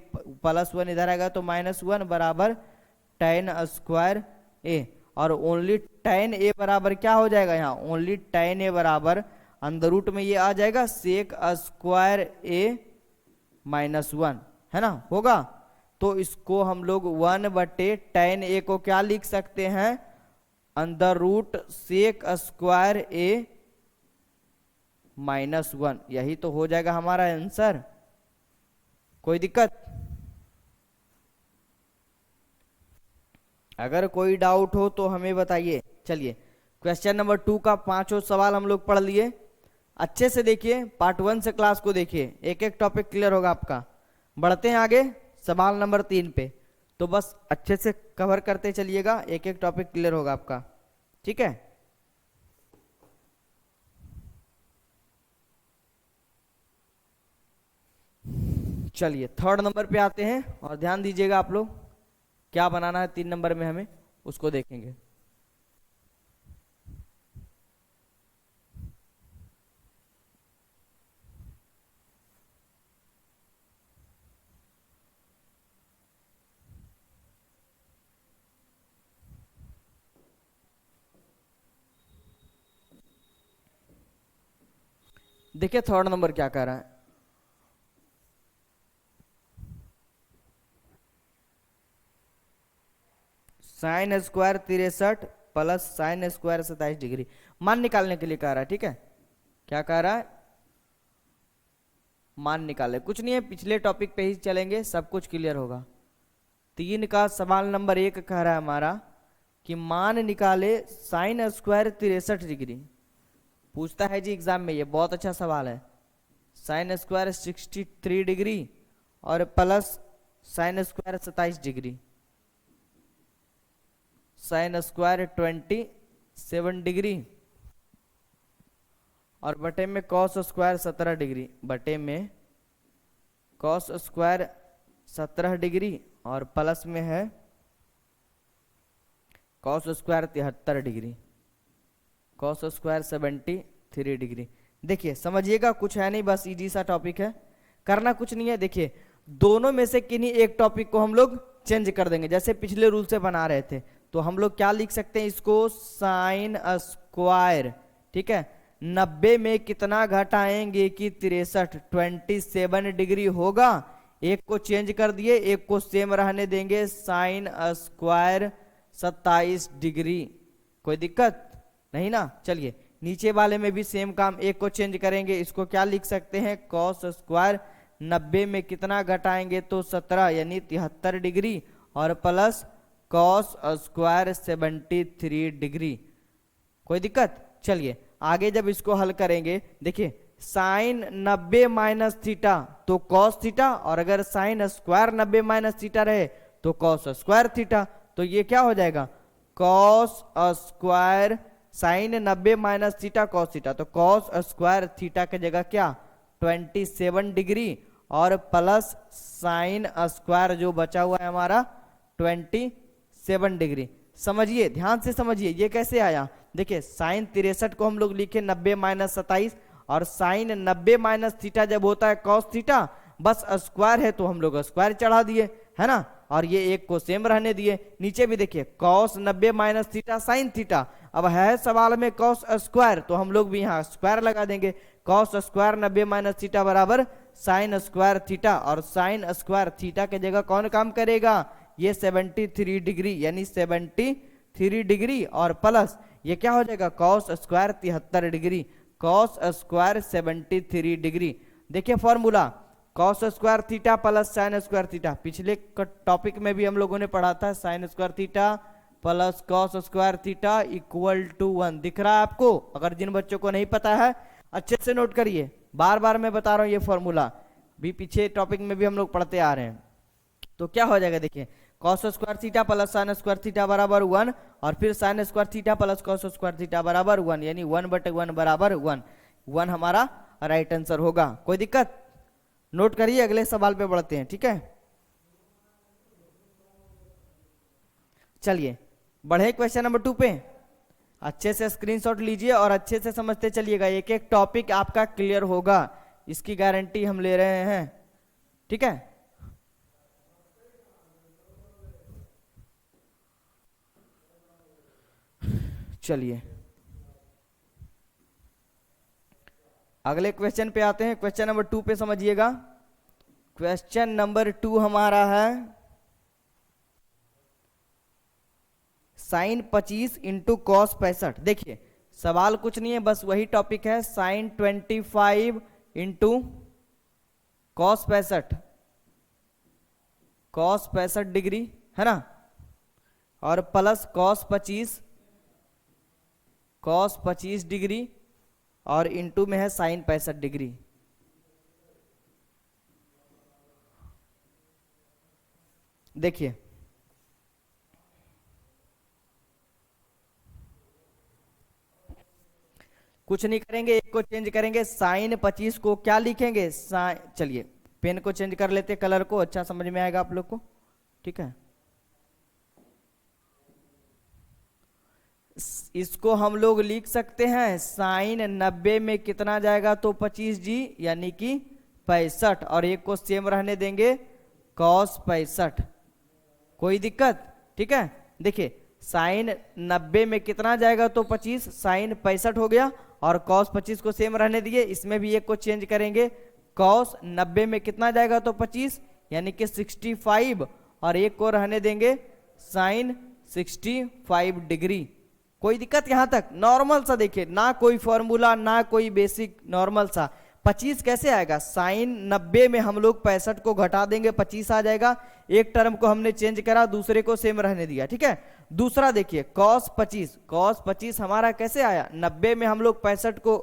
+1 इधर आएगा तो -1 बराबर tan स्क्वायर ए। और ओनली tan ए बराबर क्या हो जाएगा? यहाँ ओनली tan ए बराबर √, में ये आ जाएगा सेक स्क्वायर ए -1, है ना, होगा। तो इसको हम लोग 1/tan ए को क्या लिख सकते हैं? √सेक स्क्वायर ए -1, यही तो हो जाएगा हमारा आंसर। कोई दिक्कत? अगर कोई डाउट हो तो हमें बताइए। चलिए क्वेश्चन नंबर 2 का 5 सवाल हम लोग पढ़ लिए। अच्छे से देखिए, पार्ट 1 से क्लास को देखिए, एक एक टॉपिक क्लियर होगा आपका। बढ़ते हैं आगे सवाल नंबर 3 पे, तो बस अच्छे से कवर करते चलिएगा, एक एक टॉपिक क्लियर होगा आपका, ठीक है। चलिए थर्ड नंबर पे आते हैं और ध्यान दीजिएगा आप लोग, क्या बनाना है 3 नंबर में हमें उसको देखेंगे। देखिए थर्ड नंबर क्या कह रहा है। Sine square 63 plus sine square 27 degree मान निकालने के लिए कह रहा है, ठीक है। क्या कह रहा है? मान निकाले। कुछ नहीं है, पिछले टॉपिक पे ही चलेंगे, सब कुछ क्लियर होगा। 3 का सवाल नंबर 1 कह रहा है हमारा कि मान निकाले साइन स्क्वायर 63 डिग्री। पूछता है जी एग्जाम में, ये बहुत अच्छा सवाल है। साइन स्क्वायर 63 डिग्री और plus sine square 27 degree, sine square 27 degree और बटे में कॉस स्क्वायर 17 डिग्री, बटे में कॉस स्क्वायर 17 डिग्री और प्लस में है cos square 73 degree, cos square 73 degree. देखिए समझिएगा, कुछ है नहीं, बस इजी सा टॉपिक है, करना कुछ नहीं है। देखिए दोनों में से किन्हीं एक टॉपिक को हम लोग चेंज कर देंगे, जैसे पिछले रूल से बना रहे थे। तो हम लोग क्या लिख सकते हैं इसको, साइन स्क्वायर, ठीक है। 90 में कितना घटाएंगे कि 63, 27 डिग्री होगा। एक को चेंज कर दिए, एक को सेम रहने देंगे, साइन स्क्वायर 27 डिग्री। कोई दिक्कत नहीं ना। चलिए नीचे वाले में भी सेम काम, एक को चेंज करेंगे, इसको क्या लिख सकते हैं, कॉस स्क्वायर 90 में कितना घटाएंगे तो 17 यानी 73 डिग्री और प्लस कॉस स्क्वायर 73 डिग्री। कोई दिक्कत? चलिए आगे जब इसको हल करेंगे, देखिए साइन 90 माइनस थीटा तो कॉस थीटा, और अगर साइन स्क्वायर 90 माइनस थीटा रहे तो कॉस स्क्वायर थीटा। तो ये क्या हो जाएगा, cos square sine 90 minus theta cos theta, तो कॉस स्क्वायर थीटा की जगह क्या 27 डिग्री और प्लस साइन स्क्वायर जो बचा हुआ है हमारा 27 डिग्री। समझिए, ध्यान से समझिए ये कैसे आया। देखिए साइन 63 को हम लोग लिखे 90 माइनस 27 और साइन 90 माइनस थीटा जब होता है कॉस थीटा, बस स्क्वायर है तो हम लोग स्क्वायर चढ़ा दिए, है ना, और ये एक को सेम रहने दिए। नीचे भी देखिए cos 90 minus theta sine theta, अब है सवाल में कॉस स्क्वायर तो हम लोग भी यहाँ स्क्वायर लगा देंगे। कॉस स्क्वायर 90 माइनस थीटा बराबर साइन स्क्वायर थीटा, और साइन स्क्वायर थीटा की जगह कौन काम करेगा, ये 73 डिग्री यानी 73 डिग्री और प्लस ये क्या हो जाएगा cos square 73 degree, cos square 73 degree. देखिए formula cos square theta plus sine square theta, पिछले टॉपिक में भी हम लोगों ने पढ़ा था, sine square theta plus cos square theta equal to 1। दिख रहा है आपको? अगर जिन बच्चों को नहीं पता है अच्छे से नोट करिए, बार बार मैं बता रहा हूं ये फॉर्मूला भी पीछे टॉपिक में भी हम लोग पढ़ते आ रहे हैं। तो क्या हो जाएगा, देखिए cos square theta plus sine square theta बराबर 1 और फिर sign square theta plus cos square theta बराबर 1 यानी 1/1 बराबर 1। 1 हमारा राइट आंसर होगा। कोई दिक्कत? नोट करिए, अगले सवाल पे बढ़ते हैं, ठीक है। चलिए बढ़े क्वेश्चन नंबर 2 पे। अच्छे से स्क्रीनशॉट लीजिए और अच्छे से समझते चलिएगा, एक एक टॉपिक आपका क्लियर होगा, इसकी गारंटी हम ले रहे हैं, ठीक है। चलिए अगले क्वेश्चन पे आते हैं। क्वेश्चन नंबर 2 पे समझिएगा। क्वेश्चन नंबर 2 हमारा है साइन 25 इंटू कॉस 65। देखिए सवाल कुछ नहीं है, बस वही टॉपिक है, sine 25 into cos 65, cos 65 degree है ना, और प्लस कॉस 25 डिग्री, और इंटू में है साइन 65 डिग्री। देखिए कुछ नहीं करेंगे, एक को चेंज करेंगे, साइन 25 को क्या लिखेंगे, चलिए पेन को चेंज कर लेते, कलर को, अच्छा समझ में आएगा आप लोग को, ठीक है। इसको हम लोग लिख सकते हैं साइन 90 में कितना जाएगा तो 25 जी, यानी कि 65, और एक को सेम रहने देंगे कॉस 65, कोई दिक्कत, ठीक है। देखिए साइन 90 में कितना जाएगा तो 25, साइन 65 हो गया, और कॉस 25 को सेम रहने दिए, इसमें भी एक को चेंज करेंगे, कॉस 90 में कितना जाएगा तो 25 यानी कि 65, और एक को रहने देंगे साइन 65 डिग्री। कोई दिक्कत यहां तक, नॉर्मल सा, देखिए ना कोई फॉर्मूला ना कोई बेसिक, नॉर्मल सा। 25 कैसे आएगा, साइन 90 में हम लोग 65 को घटा देंगे, 25 आ जाएगा, एक टर्म को हमने चेंज करा, दूसरे को सेम रहने दिया, ठीक है। दूसरा देखिए कॉस 25 हमारा कैसे आया, 90 में हम लोग 65 को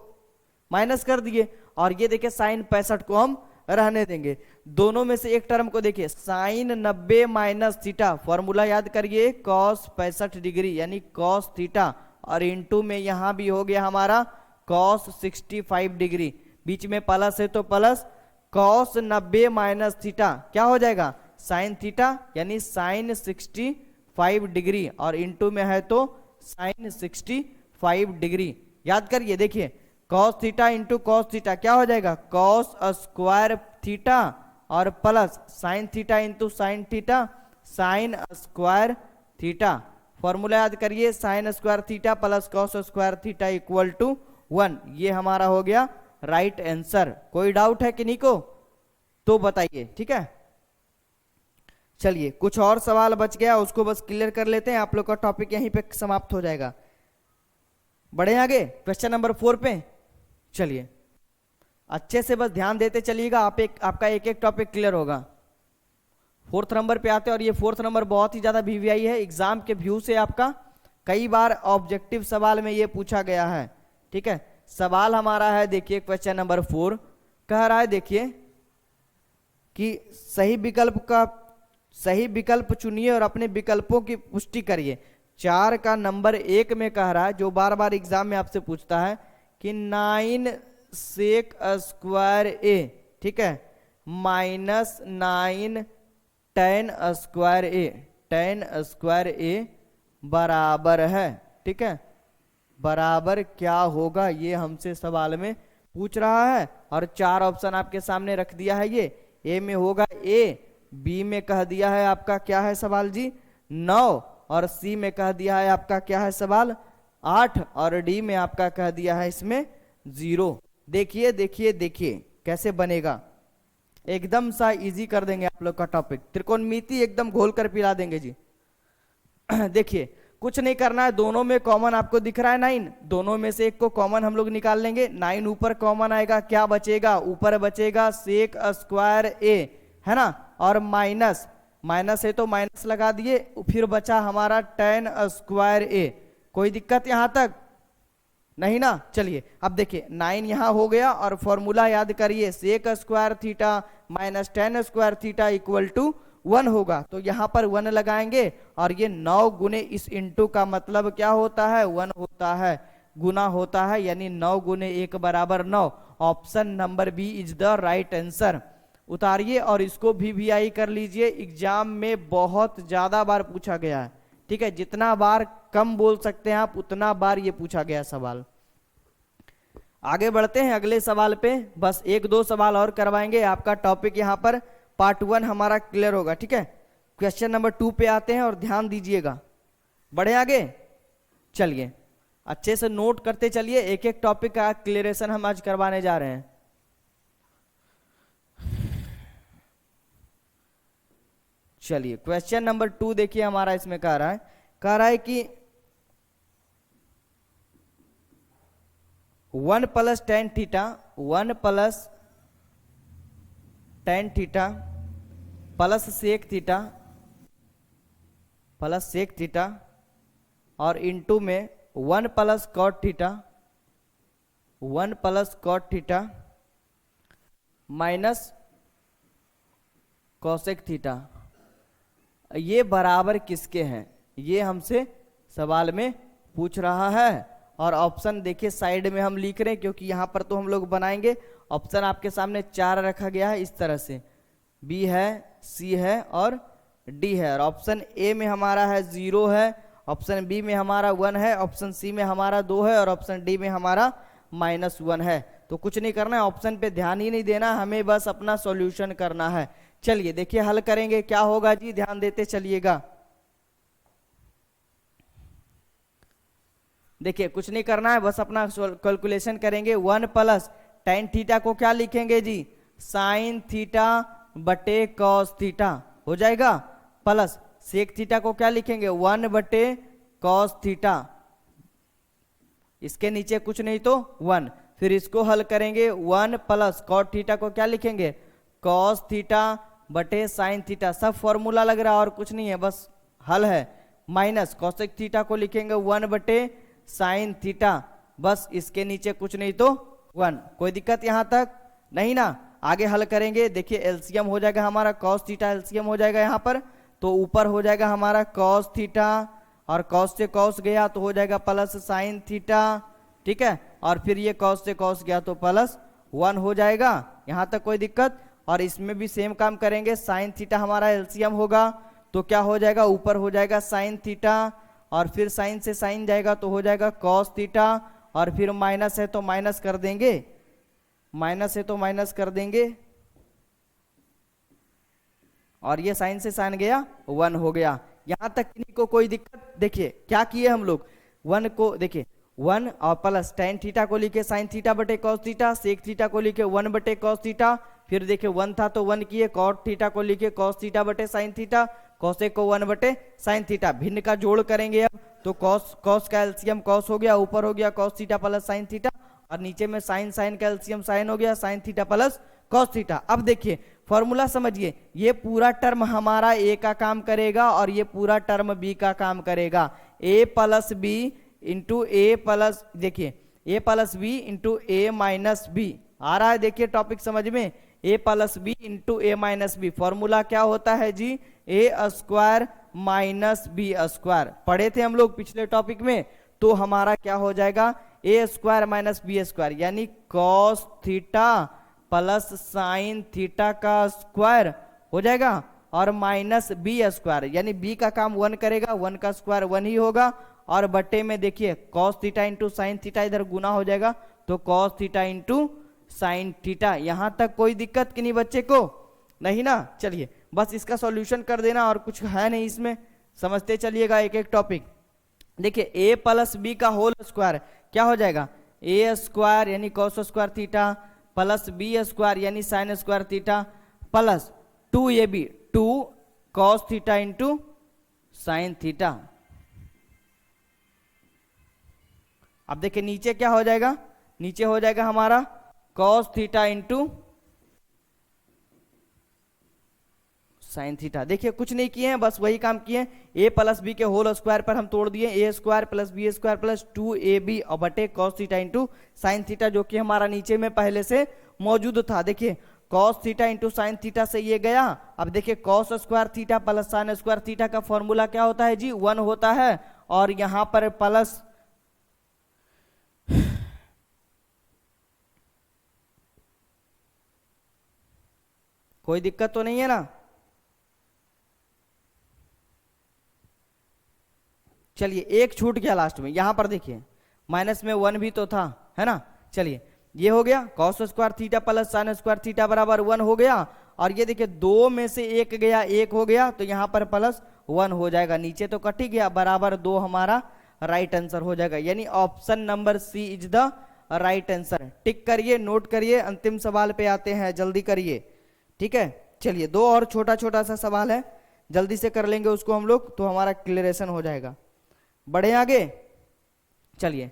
माइनस कर दिए, और ये देखिए साइन 65 को हम रहने देंगे। दोनों में से एक टर्म को देखिए, साइन 90 माइनस थीटा, फॉर्मूला याद करिए, कॉस 65 डिग्री यानी कॉस थीटा, और इंटू में यहां भी हो गया हमारा कॉस 65 डिग्री, बीच में प्लस है तो प्लस, कॉस 90 माइनस थीटा क्या हो जाएगा, साइन थीटा यानी साइन 65 डिग्री, और इंटू में है तो साइन 65 डिग्री। याद करिए, देखिए cos theta into cos theta क्या हो जाएगा, कॉस स्क्वायर थीटा, और plus sine theta into sine theta, sine square theta. Formula याद करिए, sine square theta plus cos square theta equal to 1। ये हमारा हो गया राइट आंसर। कोई डाउट है किन्हीं को तो बताइए, ठीक है। चलिए कुछ और सवाल बच गया, उसको बस क्लियर कर लेते हैं, आप लोग का टॉपिक यहीं पे समाप्त हो जाएगा। बढ़े आगे क्वेश्चन नंबर 4 पे। चलिए अच्छे से बस ध्यान देते चलिएगा, आपका एक एक टॉपिक क्लियर होगा। 4th नंबर पे आते हैं, और ये 4th नंबर बहुत ही ज्यादा वीवीआई है, एग्जाम के व्यू से आपका कई बार ऑब्जेक्टिव सवाल में ये पूछा गया है, ठीक है। सवाल हमारा है, देखिए क्वेश्चन नंबर 4 कह रहा है, देखिए कि सही विकल्प चुनिए और अपने विकल्पों की पुष्टि करिए। 4 का नंबर 1 में कह रहा है, जो बार बार एग्जाम में आपसे पूछता है कि 9 सेक स्क्वायर ए, ठीक है, माइनस 9 टेन स्क्वायर ए बराबर है, ठीक है। बराबर क्या होगा ये हमसे सवाल में पूछ रहा है, और 4 ऑप्शन आपके सामने रख दिया है। ये ए में होगा ए, बी में कह दिया है आपका क्या है सवाल जी 9, और सी में कह दिया है आपका क्या है सवाल 8, और डी में आपका कह दिया है इसमें 0। देखिए देखिए देखिए कैसे बनेगा, एकदम सा इजी कर देंगे आप लोग का टॉपिक, त्रिकोणमिति एकदम घोल कर पिला देंगे जी। देखिए कुछ नहीं करना है, दोनों में कॉमन आपको दिख रहा है 9, दोनों में से एक को कॉमन हम लोग निकाल लेंगे। 9 ऊपर कॉमन आएगा, क्या बचेगा, ऊपर बचेगा सेक स्क्वायर ए, है ना, और माइनस है तो माइनस लगा दिए, फिर बचा हमारा टेन स्क्वायर ए। कोई दिक्कत यहां तक नहीं ना। चलिए अब देखिए 9 यहां हो गया, और फॉर्मूला याद करिए, sec square theta minus tan square theta equal to 1 होगा, तो यहां पर 1 लगाएंगे, और ये 9 गुने इस इंटू का मतलब क्या होता है 1 होता है, गुना होता है, यानी 9 गुने 1 बराबर 9। Option number B is the right answer. उतारिए और इसको भी आई कर लीजिए, एग्जाम में बहुत ज्यादा बार पूछा गया है, ठीक है। जितना बार कम बोल सकते हैं आप, उतना बार ये पूछा गया सवाल। आगे बढ़ते हैं अगले सवाल पे, बस 1-2 सवाल और करवाएंगे, आपका टॉपिक यहाँ पर पार्ट 1 हमारा क्लियर होगा, ठीक है। क्वेश्चन नंबर 2 पे आते हैं, और ध्यान दीजिएगा। बढ़े आगे, चलिए अच्छे से नोट करते चलिए, एक एक टॉपिक का क्लियरेशन हम आज करवाने जा रहे हैं। चलिए क्वेश्चन नंबर 2 देखिए हमारा इसमें कह रहा है कि 1 plus tan theta, 1 plus tan theta plus sec theta, plus sec theta, और इंटू में 1 plus cot theta, 1 plus cot theta minus cosec theta. ये बराबर किसके हैं, ये हमसे सवाल में पूछ रहा है। और ऑप्शन देखिए साइड में हम लिख रहे हैं, क्योंकि यहाँ पर तो हम लोग बनाएंगे। ऑप्शन आपके सामने 4 रखा गया है इस तरह से, बी है, सी है और डी है। और ऑप्शन ए में हमारा है 0 है, ऑप्शन बी में हमारा 1 है, ऑप्शन सी में हमारा 2 है और ऑप्शन डी में हमारा -1 है। तो कुछ नहीं करना है, ऑप्शन पे ध्यान ही नहीं देना, हमें बस अपना सॉल्यूशन करना है। चलिए देखिए हल करेंगे, क्या होगा जी, ध्यान देते चलिएगा। देखिए कुछ नहीं करना है, बस अपना कैलकुलेशन करेंगे। 1 प्लस टेन थीटा को क्या लिखेंगे जी, साइन थीटा बटे कॉस थीटा हो जाएगा, प्लस सेक थीटा को क्या लिखेंगे, 1 बटे कॉस थीटा, इसके नीचे कुछ नहीं तो 1। फिर इसको हल करेंगे, 1 प्लस कॉट थीटा को क्या लिखेंगे, कॉस थीटा बटे साइन थीटा, सब फॉर्मूला लग रहा है और कुछ नहीं है, बस हल है। माइनस कॉसेक थीटा को लिखेंगे 1 बटे साइन थीटा, बस इसके नीचे कुछ नहीं तो 1। कोई दिक्कत यहां तक नहीं ना। आगे हल करेंगे, देखिए एलसीएम हो जाएगा हमारा, कॉस थीटा एलसीएम हो जाएगा यहाँ पर, तो ऊपर हो जाएगा हमारा कॉस थीटा और कॉस से कॉस गया तो हो जाएगा प्लस साइन थीटा, ठीक है। और फिर ये कॉस से कॉस गया तो +1 हो जाएगा, यहाँ तक कोई दिक्कत। और इसमें भी सेम काम करेंगे, साइन थीटा हमारा एलसीएम होगा तो क्या हो जाएगा, ऊपर हो जाएगा साइन थीटा और फिर साइन से साइन जाएगा तो हो जाएगा कॉस थीटा, और फिर माइनस है तो माइनस कर देंगे, माइनस है तो माइनस कर देंगे, और ये साइन से साइन गया 1 हो गया। यहां तक किन्हीं को कोई दिक्कत। देखिए क्या किए हम लोग, 1 को देखिए 1 और प्लस टेन थीटा को लिखे साइन थीटा बटे कॉस थीटा, सेक थीटा को लिखे 1 बटे कॉस थीटा, फिर देखिए 1 था तो 1 किए, कॉट थीटा को लिखे कॉस थीटा बटे साइन थीटा, कॉसेक को 1 बटे साइन थीटा, भिन्न का जोड़ करेंगे अब तो कॉस का एलसीएम कॉस हो गया, ऊपर हो गया cos theta plus sine theta, और नीचे में साइन का एलसीएम साइन हो गया, sine theta plus cos theta. अब देखिए फॉर्मूला समझिए, ये पूरा टर्म हमारा ए का काम करेगा और ये पूरा टर्म बी का काम करेगा, ए प्लस बी इंटू ए प्लस, देखिए A plus B into A minus B आ रहा है। देखिए टॉपिक समझ में, ए plus B into A minus B, formula क्या होता है जी, ए स्क्वायर माइनस बी स्क्वायर, पढ़े थे हम लोग पिछले टॉपिक में। तो हमारा क्या हो जाएगा, A square minus B square, यानी cos theta plus sine theta का स्क्वायर हो जाएगा, और माइनस बी स्क्वायर, यानी बी का काम 1 करेगा, 1 का स्क्वायर 1 ही होगा, और बटे में देखिए cos theta into sine theta इधर गुना हो जाएगा तो cos theta into sine theta. यहां तक कोई दिक्कत कि नहीं बच्चे को, नहीं ना। चलिए बस इसका सॉल्यूशन कर देना, और कुछ है नहीं इसमें, समझते चलिएगा एक एक टॉपिक। देखिए ए प्लस बी का होल स्क्वायर क्या हो जाएगा, ए स्क्वायर यानी cos square theta plus B square यानी sine square theta plus 2ab 2 cos theta into sine theta. अब देखिए नीचे क्या हो जाएगा, नीचे हो जाएगा हमारा cos theta into sine theta. देखिए कुछ नहीं किए हैं, बस वही काम किए हैं, ए प्लस बी के होल स्क्वायर पर हम तोड़ दिए, A square plus B square plus 2ab और बटे cos theta into sine theta, जो कि हमारा नीचे में पहले से मौजूद था। देखिए cos theta into sine theta से ये गया। अब देखिए cos square theta plus sine square theta का फॉर्मूला क्या होता है जी, 1 होता है, और यहां पर प्लस कोई दिक्कत तो नहीं है ना। चलिए एक छूट गया लास्ट में, यहां पर देखिए माइनस में 1 भी तो था, है ना। चलिए ये हो गया cos square theta plus sine square theta बराबर 1 हो गया, और ये देखिए 2 में से 1 गया, 1 हो गया तो यहां पर +1 हो जाएगा, नीचे तो कट ही गया, बराबर 2 हमारा राइट आंसर हो जाएगा, यानी option number C is the right answer. Tick करिए, नोट करिए, अंतिम सवाल पे आते हैं, जल्दी करिए, ठीक है। चलिए 2 और छोटा छोटा सा सवाल है, जल्दी से कर लेंगे उसको हम लोग, तो हमारा क्लियरेशन हो जाएगा। बढ़े आगे, चलिए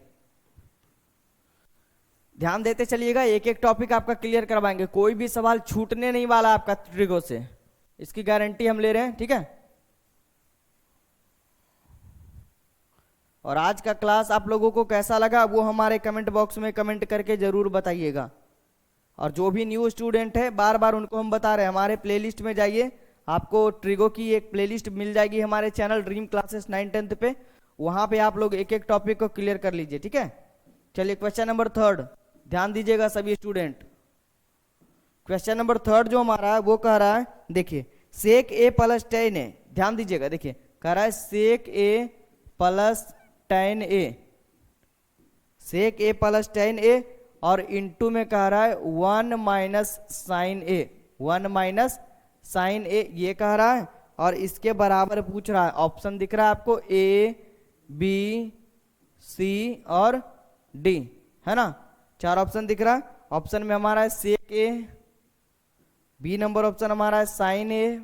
ध्यान देते चलिएगा, एक एक टॉपिक आपका क्लियर करवाएंगे, कोई भी सवाल छूटने नहीं वाला आपका ट्रिगो से, इसकी गारंटी हम ले रहे हैं, ठीक है। और आज का क्लास आप लोगों को कैसा लगा वो हमारे कमेंट बॉक्स में कमेंट करके जरूर बताइएगा। और जो भी न्यू स्टूडेंट है बार बार उनको हम बता रहे हैं, हमारे प्लेलिस्ट में जाइए, आपको ट्रिगो की एक प्लेलिस्ट मिल जाएगी हमारे चैनल ड्रीम क्लासेस 9-10 पे, वहां पे आप लोग एक एक टॉपिक को क्लियर कर लीजिए, ठीक है। चलिए क्वेश्चन नंबर 3, ध्यान दीजिएगा सभी स्टूडेंट। क्वेश्चन नंबर 3 जो हमारा है वो कह रहा है, देखिए सेक ए प्लस tan ए, ध्यान दीजिएगा, देखिए कह रहा है सेक ए प्लस tan ए, सेक ए प्लस tan ए, और इनटू में कह रहा है 1 माइनस साइन ए, 1 माइनस साइन ए ये कह रहा है, और इसके बराबर पूछ रहा है। ऑप्शन दिख रहा है आपको ए बी सी और डी, है ना, 4 ऑप्शन दिख रहा है। ऑप्शन में हमारा है सेक ए, बी नंबर ऑप्शन हमारा है साइन ए,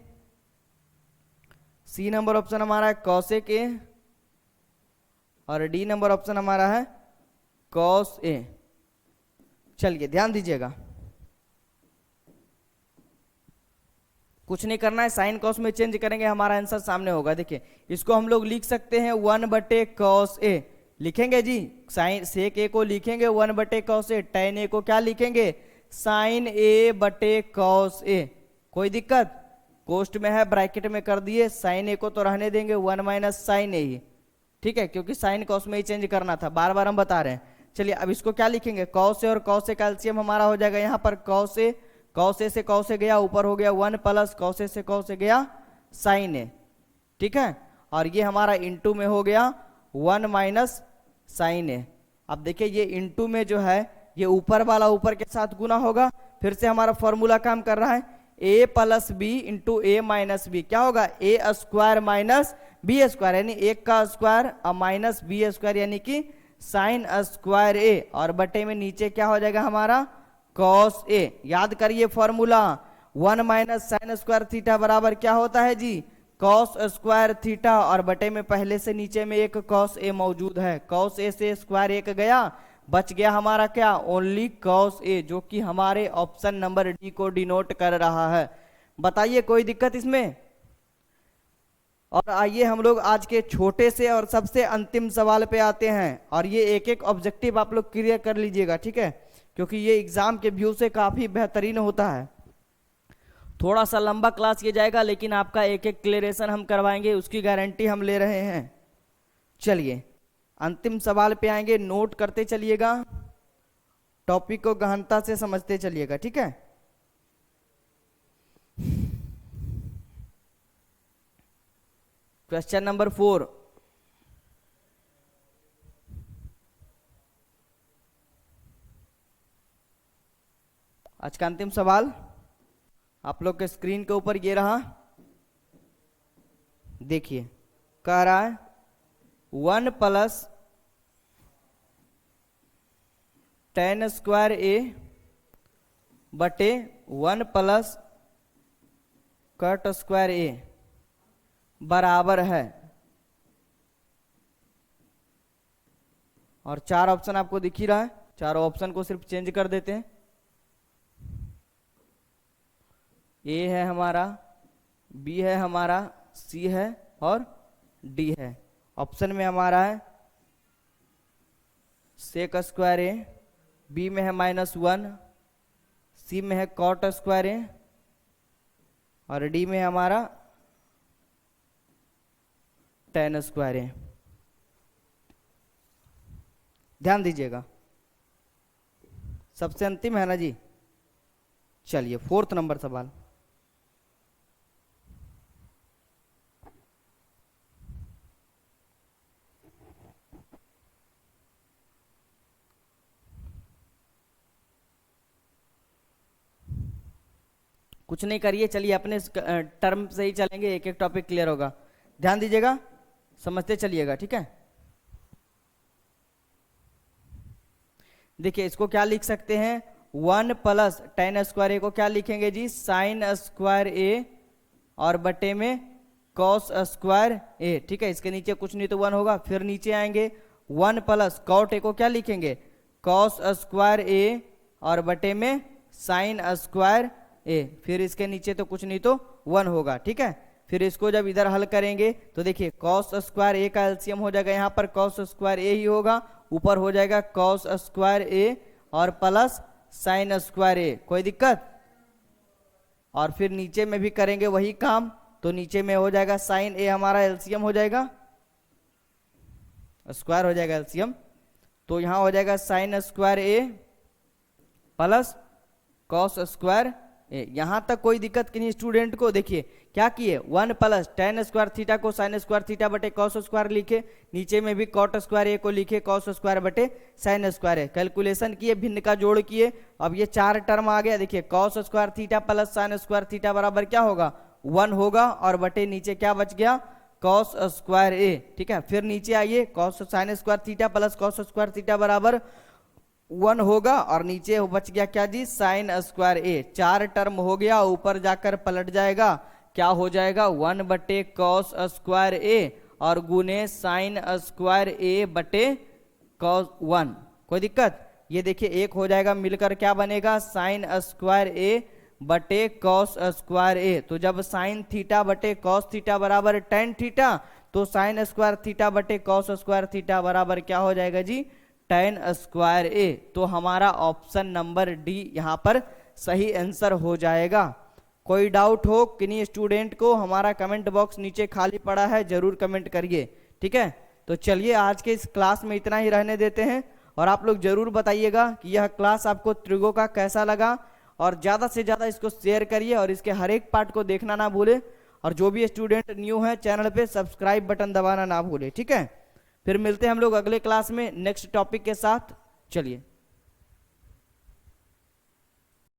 सी नंबर ऑप्शन हमारा है कॉसेक ए, और डी नंबर ऑप्शन हमारा है कॉस ए। चलिए ध्यान दीजिएगा, कुछ नहीं करना है, साइन कॉस में चेंज करेंगे, हमारा आंसर सामने होगा। देखिए इसको हम लोग लिख सकते हैं 1/cos ए, लिखेंगे जी, साइन सेक ए को लिखेंगे 1/cos ए, tan ए को क्या लिखेंगे साइन ए बटे cos ए। कोई दिक्कत, कोष्ट में है ब्रैकेट में कर दिए, साइन ए को तो रहने देंगे 1 माइनस साइन ए ही, ठीक है, क्योंकि साइन कॉस में ही चेंज करना था, बार बार हम बता रहे हैं। चलिए अब इसको क्या लिखेंगे, cos ए और cos ए का एलसीएम हमारा हो जाएगा यहाँ पर cos ए से cos ए गया, ऊपर हो गया 1 प्लस cos ए से cos ए गया साइन ए, ठीक है, और ये हमारा इनटू में हो गया 1 माइनस साइन ए। अब देखिए ये इनटू में जो है ये ऊपर वाला ऊपर के साथ गुना होगा, फिर से हमारा फॉर्मूला काम कर रहा है, a plus B into A minus B, क्या होगा A square minus B square, यानी 1 का स्क्वायर माइनस बी स्क्वायर, यानी कि साइन स्क्वायर ए, और बटे में नीचे क्या हो जाएगा हमारा कॉस ए। याद करिए formula, 1 minus sign square theta बराबर क्या होता है जी कॉस स्क्वायर थीटा, और बटे में पहले से नीचे में एक कॉस ए मौजूद है, कॉस ए से स्क्वायर 1 गया, बच गया हमारा क्या ओनली कॉस ए, जो कि हमारे ऑप्शन नंबर डी को डिनोट कर रहा है। बताइए कोई दिक्कत इसमें। और आइए हम लोग आज के छोटे से और सबसे अंतिम सवाल पे आते हैं, और ये एक एक ऑब्जेक्टिव आप लोग क्लियर कर लीजिएगा, ठीक है, क्योंकि ये एग्जाम के व्यू से काफी बेहतरीन होता है। थोड़ा सा लंबा क्लास ये जाएगा, लेकिन आपका एक एक क्लियरेशन हम करवाएंगे, उसकी गारंटी हम ले रहे हैं। चलिए अंतिम सवाल पे आएंगे, नोट करते चलिएगा, टॉपिक को गहनता से समझते चलिएगा, ठीक है। क्वेश्चन नंबर 4, आज का अंतिम सवाल आप लोग के स्क्रीन के ऊपर ये रहा, देखिए कह रहा है 1 प्लस tan स्क्वायर ए बटे 1 प्लस कट स्क्वायर ए बराबर है, और 4 ऑप्शन आपको दिख ही रहा है, चारों ऑप्शन को सिर्फ चेंज कर देते हैं। ए है हमारा, बी है हमारा, सी है और डी है। ऑप्शन में हमारा है सेक स्क्वायर ए, बी में है -1, सी में है कॉट स्क्वायर ए, और डी में हमारा tan स्क्वायर ए। ध्यान दीजिएगा, सबसे अंतिम है ना जी। चलिए 4th नंबर सवाल, कुछ नहीं करिए, चलिए अपने टर्म से ही चलेंगे, एक एक टॉपिक क्लियर होगा। ध्यान दीजिएगा, समझते चलिएगा, ठीक है। देखिए इसको क्या लिख सकते हैं, 1 प्लस tan स्क्वायर ए को क्या लिखेंगे जी साइन स्क्वायर ए, और बटे में कॉस स्क्वायर ए, ठीक है। इसके नीचे कुछ नहीं तो 1 होगा, फिर नीचे आएंगे 1 प्लस कॉट ए को क्या लिखेंगे कॉस स्क्वायर ए और बटे में साइन स्क्वायर ए, फिर इसके नीचे तो कुछ नहीं तो 1 होगा। ठीक है, फिर इसको जब इधर हल करेंगे तो देखिए कॉस स्क्वायर ए का एलसीएम हो जाएगा, यहाँ पर कॉस स्क्वायर ए ही होगा, ऊपर हो जाएगा कॉस स्क्वायर ए और प्लस साइन स्क्वायर ए, कोई दिक्कत। और फिर नीचे में भी करेंगे वही काम, तो नीचे में हो जाएगा साइन ए, हमारा एलसीएम हो जाएगा, स्क्वायर हो जाएगा एलसीएम, तो यहां हो जाएगा साइन स्क्वायर ए प्लस कॉस स्क्वायर ए। यहां तक कोई दिक्कत नहीं स्टूडेंट को। देखिए क्या किए, 1 प्लस टेन स्क्वायर थीटा को साइन स्क्वायर थीटा बटे कॉस स्क्वायर लिखे, नीचे में भी कॉट स्क्वायर ए को लिखे कॉस स्क्वायर बटे साइन स्क्वायर ए, कैलकुलेशन किए, भिन्न का जोड़ किए। अब ये 4 टर्म आ गया। देखिए cos square theta plus sine square theta बराबर क्या होगा, 1 होगा, और बटे नीचे क्या बच गया, कॉस स्क्वायर ए। ठीक है, फिर नीचे आइए, cos sine square theta plus cos square theta बराबर 1 होगा, और नीचे बच गया क्या जी, साइन स्क्वायर ए। 4 टर्म हो गया, ऊपर जाकर पलट जाएगा, क्या हो जाएगा, 1 बटे कॉस स्क्वायर ए और गुने साइन स्क्वायर ए बटे कॉस 1, कोई दिक्कत। ये देखिए एक हो जाएगा, मिलकर क्या बनेगा, साइन स्क्वायर ए बटे कॉस स्क्वायर ए। तो जब साइन थीटा बटे कॉस थीटा बराबर टेन थीटा, तो साइन स्क्वायर थीटा बटे कॉस स्क्वायर थीटा बराबर क्या हो जाएगा जी, टेन स्क्वायर ए। तो हमारा ऑप्शन नंबर डी यहाँ पर सही आंसर हो जाएगा। कोई डाउट हो किन्हीं स्टूडेंट को, हमारा कमेंट बॉक्स नीचे खाली पड़ा है, जरूर कमेंट करिए। ठीक है, तो चलिए आज के इस क्लास में इतना ही रहने देते हैं, और आप लोग जरूर बताइएगा कि यह क्लास आपको त्रिगो का कैसा लगा, और ज़्यादा से ज़्यादा इसको शेयर करिए, और इसके हर एक पार्ट को देखना ना भूले, और जो भी स्टूडेंट न्यू है चैनल पे सब्सक्राइब बटन दबाना ना भूले। ठीक है, फिर मिलते हैं हम लोग अगले क्लास में नेक्स्ट टॉपिक के साथ। चलिए।